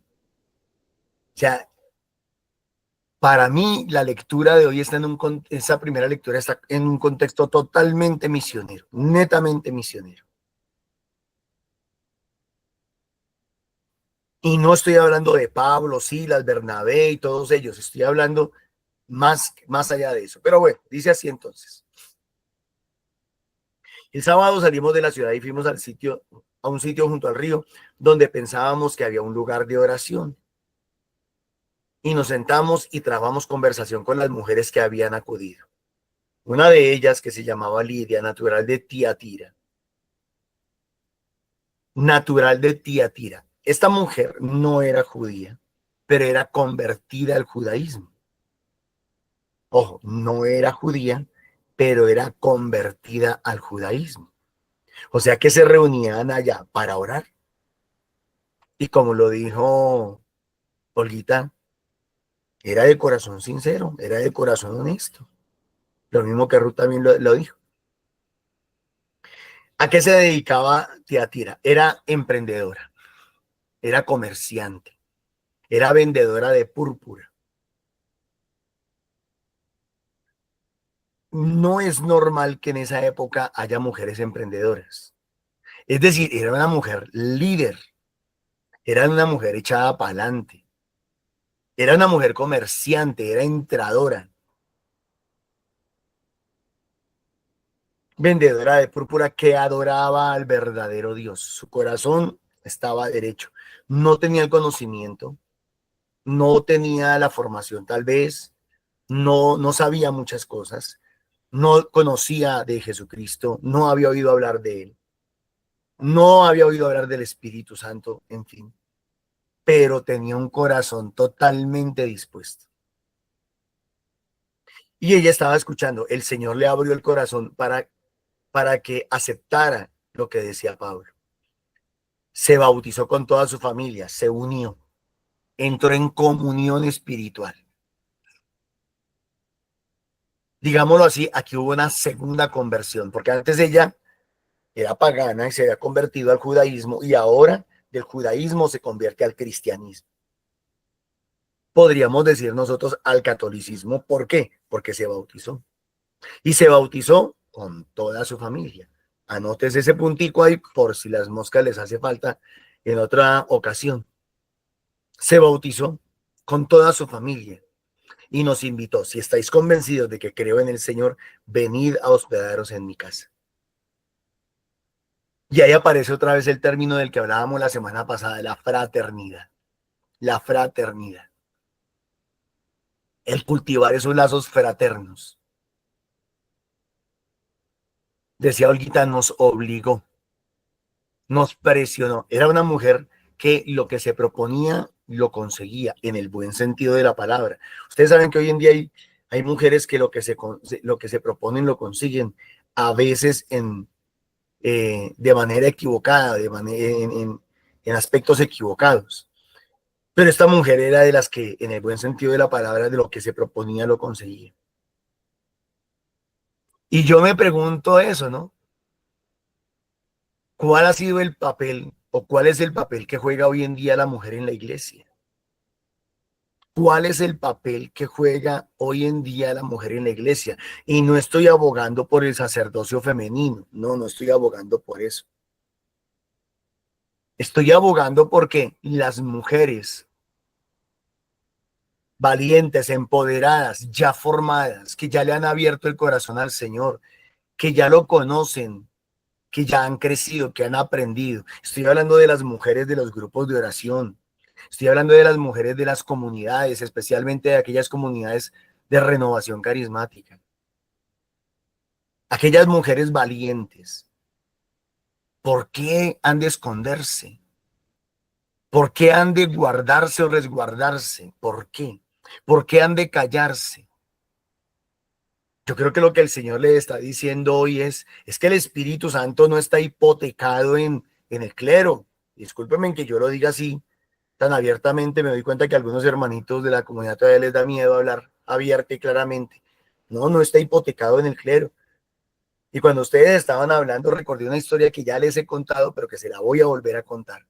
sea, para mí la lectura de hoy está esa primera lectura está en un contexto totalmente misionero, netamente misionero. Y no estoy hablando de Pablo, Silas, Bernabé y todos ellos, estoy hablando más allá de eso. Pero bueno, dice así entonces. El sábado salimos de la ciudad y fuimos a un sitio junto al río donde pensábamos que había un lugar de oración. Y nos sentamos y trabamos conversación con las mujeres que habían acudido. Una de ellas, que se llamaba Lidia, natural de Tiatira. Natural de Tiatira. Esta mujer no era judía, pero era convertida al judaísmo. Ojo, no era judía, pero era convertida al judaísmo. O sea que se reunían allá para orar. Y como lo dijo Olguita, era de corazón sincero, era de corazón honesto. Lo mismo que Ruth también lo dijo. ¿A qué se dedicaba Tiatira? Era emprendedora, era comerciante, era vendedora de púrpura. No es normal que en esa época haya mujeres emprendedoras. Es decir, era una mujer líder, era una mujer echada para adelante, era una mujer comerciante, era entradora, vendedora de púrpura que adoraba al verdadero Dios. Su corazón estaba derecho. No tenía el conocimiento, no tenía la formación tal vez, no sabía muchas cosas, no conocía de Jesucristo, no había oído hablar de él, no había oído hablar del Espíritu Santo, en fin, pero tenía un corazón totalmente dispuesto. Y ella estaba escuchando, el Señor le abrió el corazón para que aceptara lo que decía Pablo. Se bautizó con toda su familia, se unió, entró en comunión espiritual. Digámoslo así, aquí hubo una segunda conversión, porque antes ella era pagana y se había convertido al judaísmo y ahora del judaísmo se convierte al cristianismo. Podríamos decir nosotros al catolicismo. ¿Por qué? Porque se bautizó. Y se bautizó con toda su familia. Anótese ese puntico ahí por si las moscas les hace falta en otra ocasión. Se bautizó con toda su familia y nos invitó: si estáis convencidos de que creo en el Señor, venid a hospedaros en mi casa. Y ahí aparece otra vez el término del que hablábamos la semana pasada, la fraternidad. La fraternidad. El cultivar esos lazos fraternos. Decía Olguita, nos obligó, nos presionó. Era una mujer que lo que se proponía lo conseguía, en el buen sentido de la palabra. Ustedes saben que hoy en día hay mujeres que lo que se proponen lo consiguen, a veces de manera equivocada, en aspectos equivocados. Pero esta mujer era de las que, en el buen sentido de la palabra, de lo que se proponía lo conseguía. Y yo me pregunto eso, ¿no? ¿Cuál ha sido el papel o cuál es el papel que juega hoy en día la mujer en la iglesia? ¿Cuál es el papel que juega hoy en día la mujer en la iglesia? Y no estoy abogando por el sacerdocio femenino, no estoy abogando por eso. Estoy abogando porque las mujeres valientes, empoderadas, ya formadas, que ya le han abierto el corazón al Señor, que ya lo conocen, que ya han crecido, que han aprendido. Estoy hablando de las mujeres de los grupos de oración. Estoy hablando de las mujeres de las comunidades, especialmente de aquellas comunidades de renovación carismática. Aquellas mujeres valientes, ¿por qué han de esconderse? ¿Por qué han de guardarse o resguardarse? ¿Por qué? ¿Por qué han de callarse? Yo creo que lo que el Señor le está diciendo hoy es que el Espíritu Santo no está hipotecado en el clero. Discúlpenme que yo lo diga así tan abiertamente, me doy cuenta que a algunos hermanitos de la comunidad todavía les da miedo hablar abierta y claramente. No, no está hipotecado en el clero. Y cuando ustedes estaban hablando, recordé una historia que ya les he contado, pero que se la voy a volver a contar.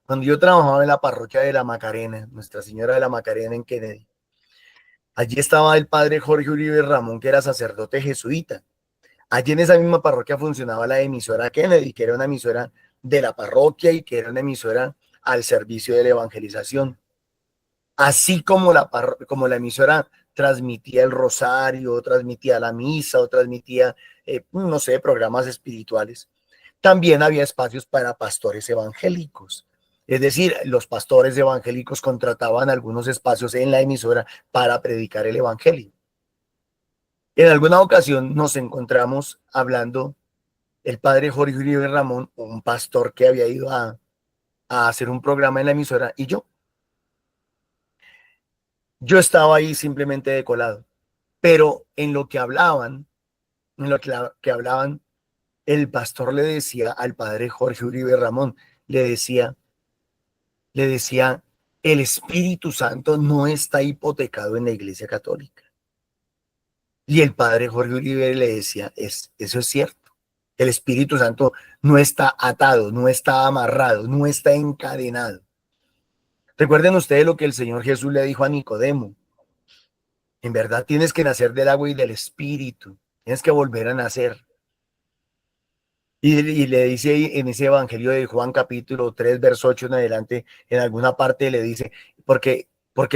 Cuando yo trabajaba en la parroquia de la Macarena, Nuestra Señora de la Macarena en Kennedy, allí estaba el padre Jorge Uribe Ramón, que era sacerdote jesuita. Allí en esa misma parroquia funcionaba la emisora Kennedy, que era una emisora de la parroquia y que era una emisora al servicio de la evangelización. Así como como la emisora transmitía el rosario, transmitía la misa o transmitía, no sé, programas espirituales, también había espacios para pastores evangélicos. Es decir, los pastores evangélicos contrataban algunos espacios en la emisora para predicar el evangelio. En alguna ocasión nos encontramos hablando el padre Jorge Uribe Ramón, un pastor que había ido a hacer un programa en la emisora, y yo. Yo estaba ahí simplemente de colado, pero en lo que hablaban, el pastor le decía al padre Jorge Uribe Ramón, le decía, el Espíritu Santo no está hipotecado en la Iglesia Católica. Y el padre Jorge Uribe le decía, eso es cierto. El Espíritu Santo no está atado, no está amarrado, no está encadenado. Recuerden ustedes lo que el Señor Jesús le dijo a Nicodemo. En verdad tienes que nacer del agua y del Espíritu. Tienes que volver a nacer. Y le dice ahí en ese Evangelio de Juan capítulo 3, verso 8 en adelante, en alguna parte le dice, porque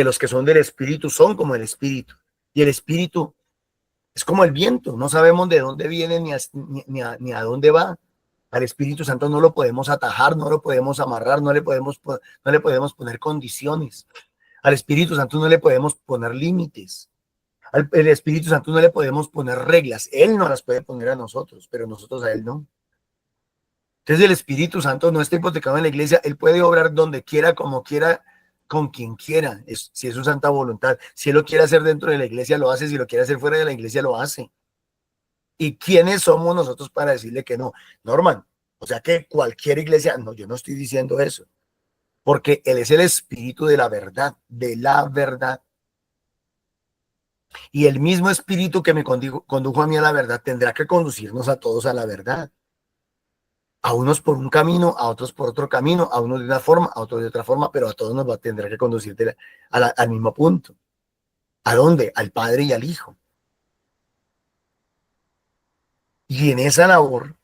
los que son del Espíritu son como el Espíritu. Y el Espíritu es como el viento. No sabemos de dónde viene ni a dónde va. Al Espíritu Santo no lo podemos atajar, no lo podemos amarrar, no le podemos poner condiciones. Al Espíritu Santo no le podemos poner límites. Al Espíritu Santo no le podemos poner reglas. Él no las puede poner a nosotros, pero nosotros a él no. Entonces el Espíritu Santo no está hipotecado en la iglesia. Él puede obrar donde quiera, como quiera, con quien quiera, si es su santa voluntad. Si él lo quiere hacer dentro de la iglesia, lo hace. Si lo quiere hacer fuera de la iglesia, lo hace. ¿Y quiénes somos nosotros para decirle que no? Norman, o sea que cualquier iglesia, no, yo no estoy diciendo eso, porque él es el Espíritu de la verdad, de la verdad. Y el mismo Espíritu que me condujo a mí a la verdad tendrá que conducirnos a todos a la verdad. A unos por un camino, a otros por otro camino, a unos de una forma, a otros de otra forma, pero a todos nos tendrá que conducir al mismo punto. ¿A dónde? Al Padre y al Hijo. Y en esa labor,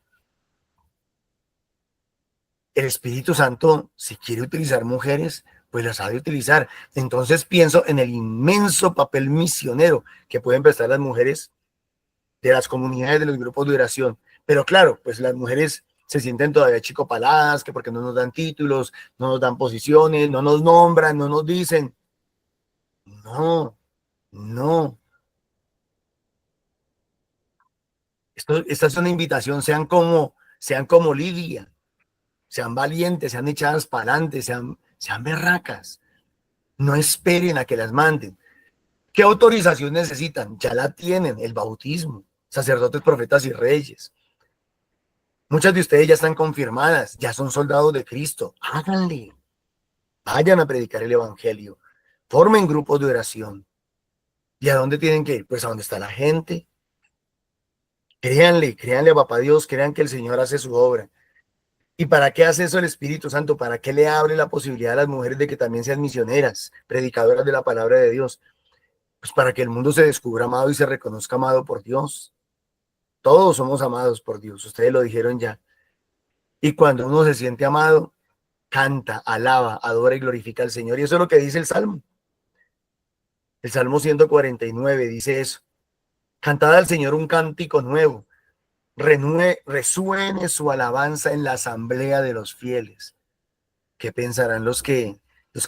el Espíritu Santo, si quiere utilizar mujeres, pues las ha de utilizar. Entonces pienso en el inmenso papel misionero que pueden prestar las mujeres de las comunidades, de los grupos de oración. Pero claro, pues las mujeres se sienten todavía chicopaladas, que porque no nos dan títulos, no nos dan posiciones, no nos nombran, no nos dicen. No, no. Esta es una invitación, sean como Lidia, sean valientes, sean echadas para adelante, sean berracas. No esperen a que las manden. ¿Qué autorización necesitan? Ya la tienen, el bautismo, sacerdotes, profetas y reyes. Muchas de ustedes ya están confirmadas, ya son soldados de Cristo. Háganle, vayan a predicar el evangelio, formen grupos de oración. ¿Y a dónde tienen que ir? Pues a donde está la gente. Créanle a Papá Dios, crean que el Señor hace su obra. ¿Y para qué hace eso el Espíritu Santo? ¿Para qué le abre la posibilidad a las mujeres de que también sean misioneras, predicadoras de la palabra de Dios? Pues para que el mundo se descubra amado y se reconozca amado por Dios. Todos somos amados por Dios, ustedes lo dijeron ya. Y cuando uno se siente amado, canta, alaba, adora y glorifica al Señor. Y eso es lo que dice el Salmo. El Salmo 149 dice eso. Cantad al Señor un cántico nuevo. Resuene su alabanza en la asamblea de los fieles. ¿Qué pensarán los que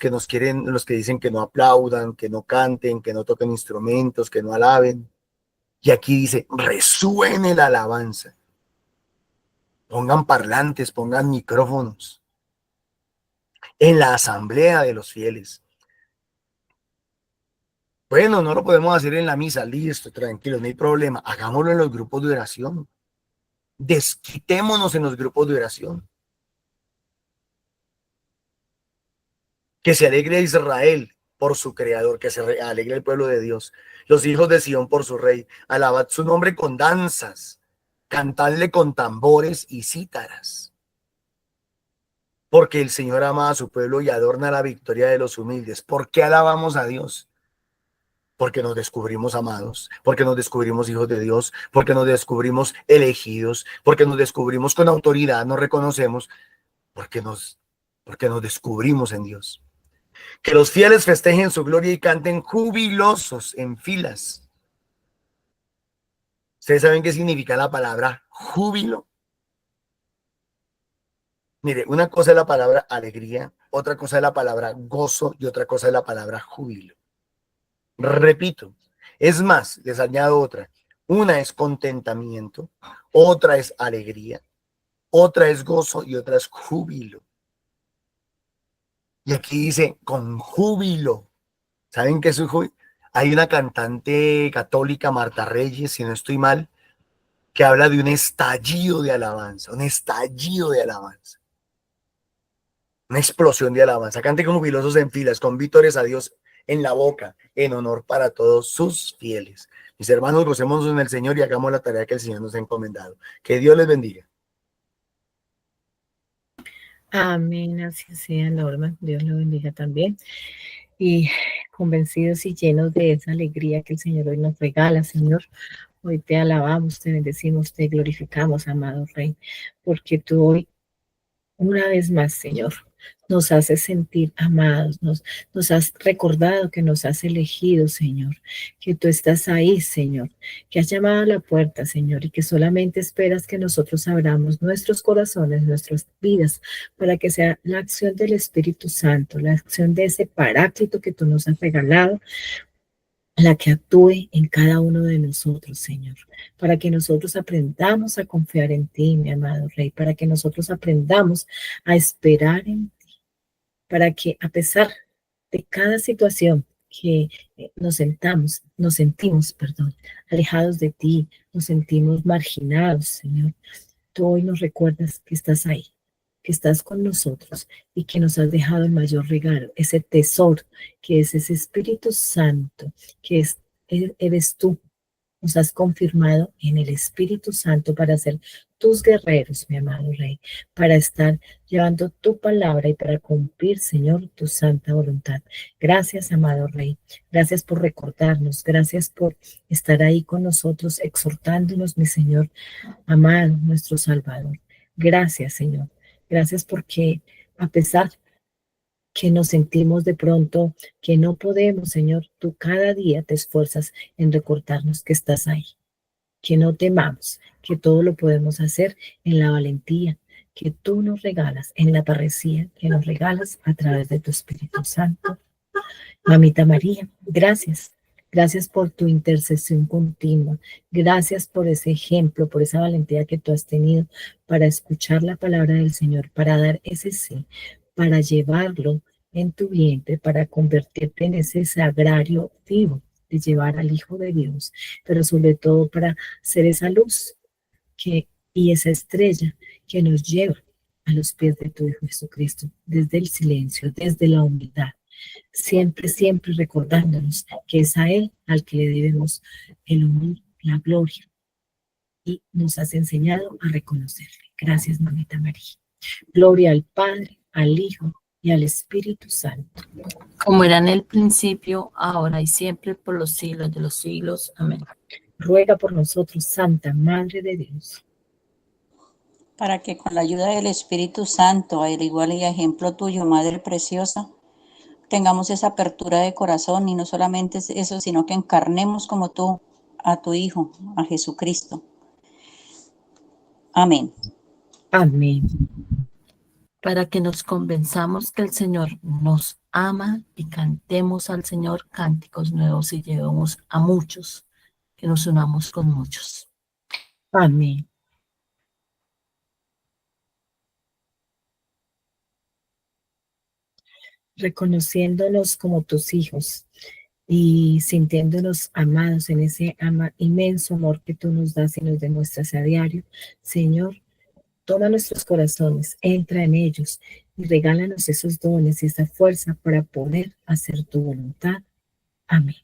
nos quieren, los que dicen que no aplaudan, que no canten, que no toquen instrumentos, que no alaben? Y aquí dice, resuene la alabanza. Pongan parlantes, pongan micrófonos en la asamblea de los fieles. Bueno, no lo podemos hacer en la misa, listo, tranquilo, no hay problema. Hagámoslo en los grupos de oración. Desquitémonos en los grupos de oración. Que se alegre Israel por su creador, que se alegre el pueblo de Dios. Los hijos de Sión por su rey. Alabad su nombre con danzas. Cantadle con tambores y cítaras. Porque el Señor ama a su pueblo y adorna la victoria de los humildes. ¿Por qué alabamos a Dios? Porque nos descubrimos amados, porque nos descubrimos hijos de Dios, porque nos descubrimos elegidos, porque nos descubrimos con autoridad, nos reconocemos, porque nos descubrimos en Dios. Que los fieles festejen su gloria y canten jubilosos en filas. ¿Ustedes saben qué significa la palabra júbilo? Mire, una cosa es la palabra alegría, otra cosa es la palabra gozo y otra cosa es la palabra júbilo. Repito, es más, les añado otra. Una es contentamiento, otra es alegría, otra es gozo y otra es júbilo. Y aquí dice con júbilo. ¿Saben qué es un júbilo? Hay una cantante católica, Marta Reyes, si no estoy mal, que habla de un estallido de alabanza, un estallido de alabanza. Una explosión de alabanza. Canten como jubilosos en filas, con vítores a Dios en la boca, en honor para todos sus fieles. Mis hermanos, gocémonos en el Señor y hagamos la tarea que el Señor nos ha encomendado. Que Dios les bendiga. Amén, así sea, Norma. Dios lo bendiga también. Y convencidos y llenos de esa alegría que el Señor hoy nos regala, Señor. Hoy te alabamos, te bendecimos, te glorificamos, amado Rey, porque tú hoy, una vez más, Señor, nos haces sentir amados, nos has recordado que nos has elegido, Señor, que tú estás ahí, Señor, que has llamado a la puerta, Señor, y que solamente esperas que nosotros abramos nuestros corazones, nuestras vidas, para que sea la acción del Espíritu Santo, la acción de ese paráclito que tú nos has regalado, la que actúe en cada uno de nosotros, Señor, para que nosotros aprendamos a confiar en ti, mi amado Rey, para que nosotros aprendamos a esperar en ti, para que a pesar de cada situación que nos sentimos, alejados de ti, nos sentimos marginados, Señor, tú hoy nos recuerdas que estás ahí, que estás con nosotros y que nos has dejado el mayor regalo, ese tesoro que es ese Espíritu Santo, que eres tú. Nos has confirmado en el Espíritu Santo para ser tus guerreros, mi amado Rey, para estar llevando tu palabra y para cumplir, Señor, tu santa voluntad. Gracias, amado Rey. Gracias por recordarnos. Gracias por estar ahí con nosotros, exhortándonos, mi Señor, amado, nuestro Salvador. Gracias, Señor. Gracias porque a pesar que nos sentimos de pronto que no podemos, Señor, tú cada día te esfuerzas en recordarnos que estás ahí, que no temamos, que todo lo podemos hacer en la valentía que tú nos regalas, en la parresía que nos regalas a través de tu Espíritu Santo. Mamita María, gracias. Gracias por tu intercesión continua. Gracias por ese ejemplo, por esa valentía que tú has tenido para escuchar la palabra del Señor, para dar ese sí, para llevarlo en tu vientre, para convertirte en ese sagrario vivo, de llevar al Hijo de Dios, pero sobre todo para ser esa luz y esa estrella que nos lleva a los pies de tu Hijo Jesucristo, desde el silencio, desde la humildad. Siempre, siempre recordándonos que es a Él al que le debemos el honor, la gloria. Y nos has enseñado a reconocerle. Gracias, Mamita María. Gloria al Padre, al Hijo y al Espíritu Santo. Como era en el principio, ahora y siempre, por los siglos de los siglos. Amén. Ruega por nosotros, Santa Madre de Dios, para que con la ayuda del Espíritu Santo, al igual y ejemplo tuyo, Madre Preciosa, tengamos esa apertura de corazón y no solamente eso, sino que encarnemos como tú a tu Hijo, a Jesucristo. Amén. Amén. Para que nos convenzamos que el Señor nos ama y cantemos al Señor cánticos nuevos y llevemos a muchos que nos unamos con muchos. Amén. Reconociéndonos como tus hijos y sintiéndonos amados en ese inmenso amor que tú nos das y nos demuestras a diario, Señor, toma nuestros corazones, entra en ellos y regálanos esos dones y esa fuerza para poder hacer tu voluntad. Amén.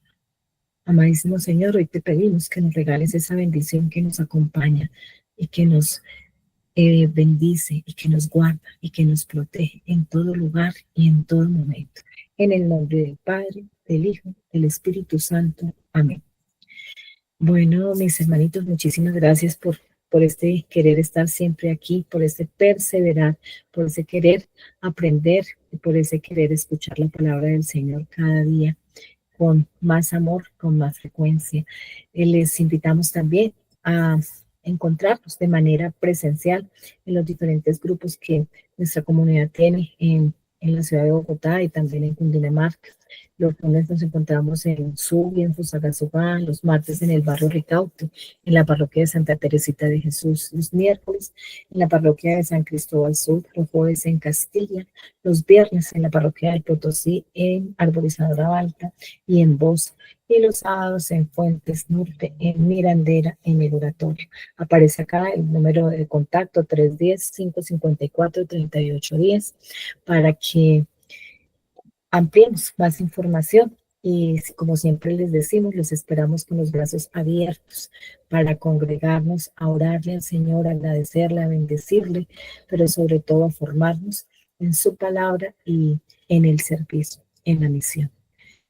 Amadísimo Señor, hoy te pedimos que nos regales esa bendición que nos acompaña y que nos bendice y que nos guarda y que nos protege en todo lugar y en todo momento. En el nombre del Padre, del Hijo, del Espíritu Santo. Amén. Bueno, mis hermanitos, muchísimas gracias por este querer estar siempre aquí, por ese perseverar, por ese querer aprender y por ese querer escuchar la palabra del Señor cada día con más amor, con más frecuencia. Les invitamos también a encontrarnos de manera presencial en los diferentes grupos que nuestra comunidad tiene en la ciudad de Bogotá y también en Cundinamarca. Los lunes nos encontramos en Subi, en Fusagasugá, los martes en el barrio Ricaute, en la parroquia de Santa Teresita de Jesús, los miércoles en la parroquia de San Cristóbal Sur, los jueves en Castilla, los viernes en la parroquia del Potosí, en Arborizadora Alta y en Bosa, y los sábados en Fuentes Norte, en Mirandera, en el Oratorio. Aparece acá el número de contacto 310-554-3810 para que ampliemos más información y como siempre les decimos, los esperamos con los brazos abiertos para congregarnos, a orarle al Señor, a agradecerle, a bendecirle, pero sobre todo a formarnos en su palabra y en el servicio, en la misión.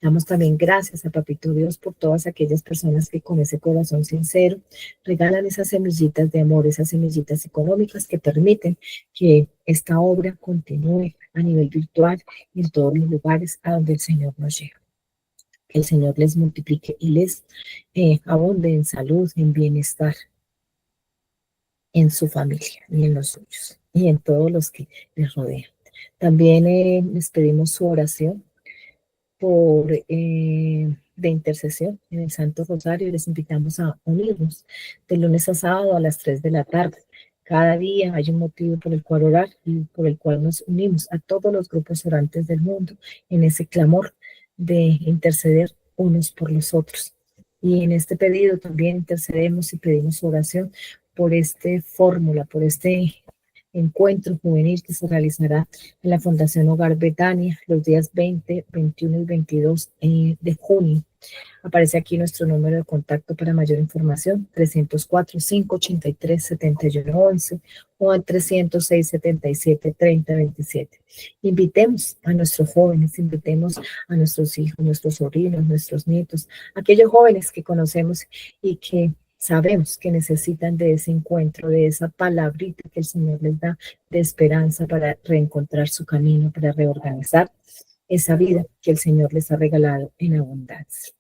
Damos también gracias a Papito Dios por todas aquellas personas que con ese corazón sincero regalan esas semillitas de amor, esas semillitas económicas que permiten que esta obra continúe a nivel virtual y en todos los lugares a donde el Señor nos lleva. Que el Señor les multiplique y les abunde en salud, en bienestar, en su familia y en los suyos y en todos los que les rodean. También les pedimos su oración de intercesión en el Santo Rosario y les invitamos a unirnos de lunes a sábado a las 3 de la tarde. Cada día hay un motivo por el cual orar y por el cual nos unimos a todos los grupos orantes del mundo en ese clamor de interceder unos por los otros. Y en este pedido también intercedemos y pedimos oración por este fórmula, por este encuentro juvenil que se realizará en la Fundación Hogar Betania los días 20, 21 y 22 de junio. Aparece aquí nuestro número de contacto para mayor información, 304-583-7111 o al 306-77-3027. Invitemos a nuestros jóvenes, invitemos a nuestros hijos, nuestros sobrinos, nuestros nietos, aquellos jóvenes que conocemos y que sabemos que necesitan de ese encuentro, de esa palabrita que el Señor les da de esperanza para reencontrar su camino, para reorganizar esa vida que el Señor les ha regalado en abundancia.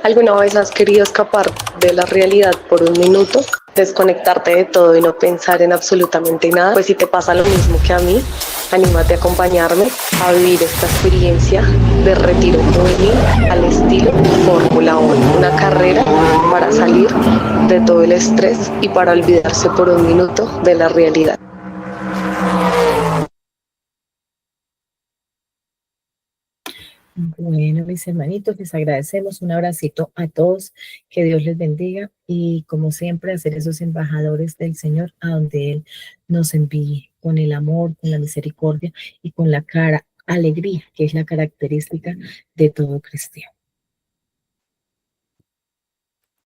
¿Alguna vez has querido escapar de la realidad por un minuto? Desconectarte de todo y no pensar en absolutamente nada. Pues si te pasa lo mismo que a mí, anímate a acompañarme a vivir esta experiencia de retiro juvenil al estilo Fórmula 1. Una carrera para salir de todo el estrés y para olvidarse por un minuto de la realidad. Bueno, mis hermanitos, les agradecemos. Un abracito a todos. Que Dios les bendiga. Y como siempre, hacer esos embajadores del Señor a donde Él nos envíe, con el amor, con la misericordia y con la alegría, que es la característica de todo cristiano.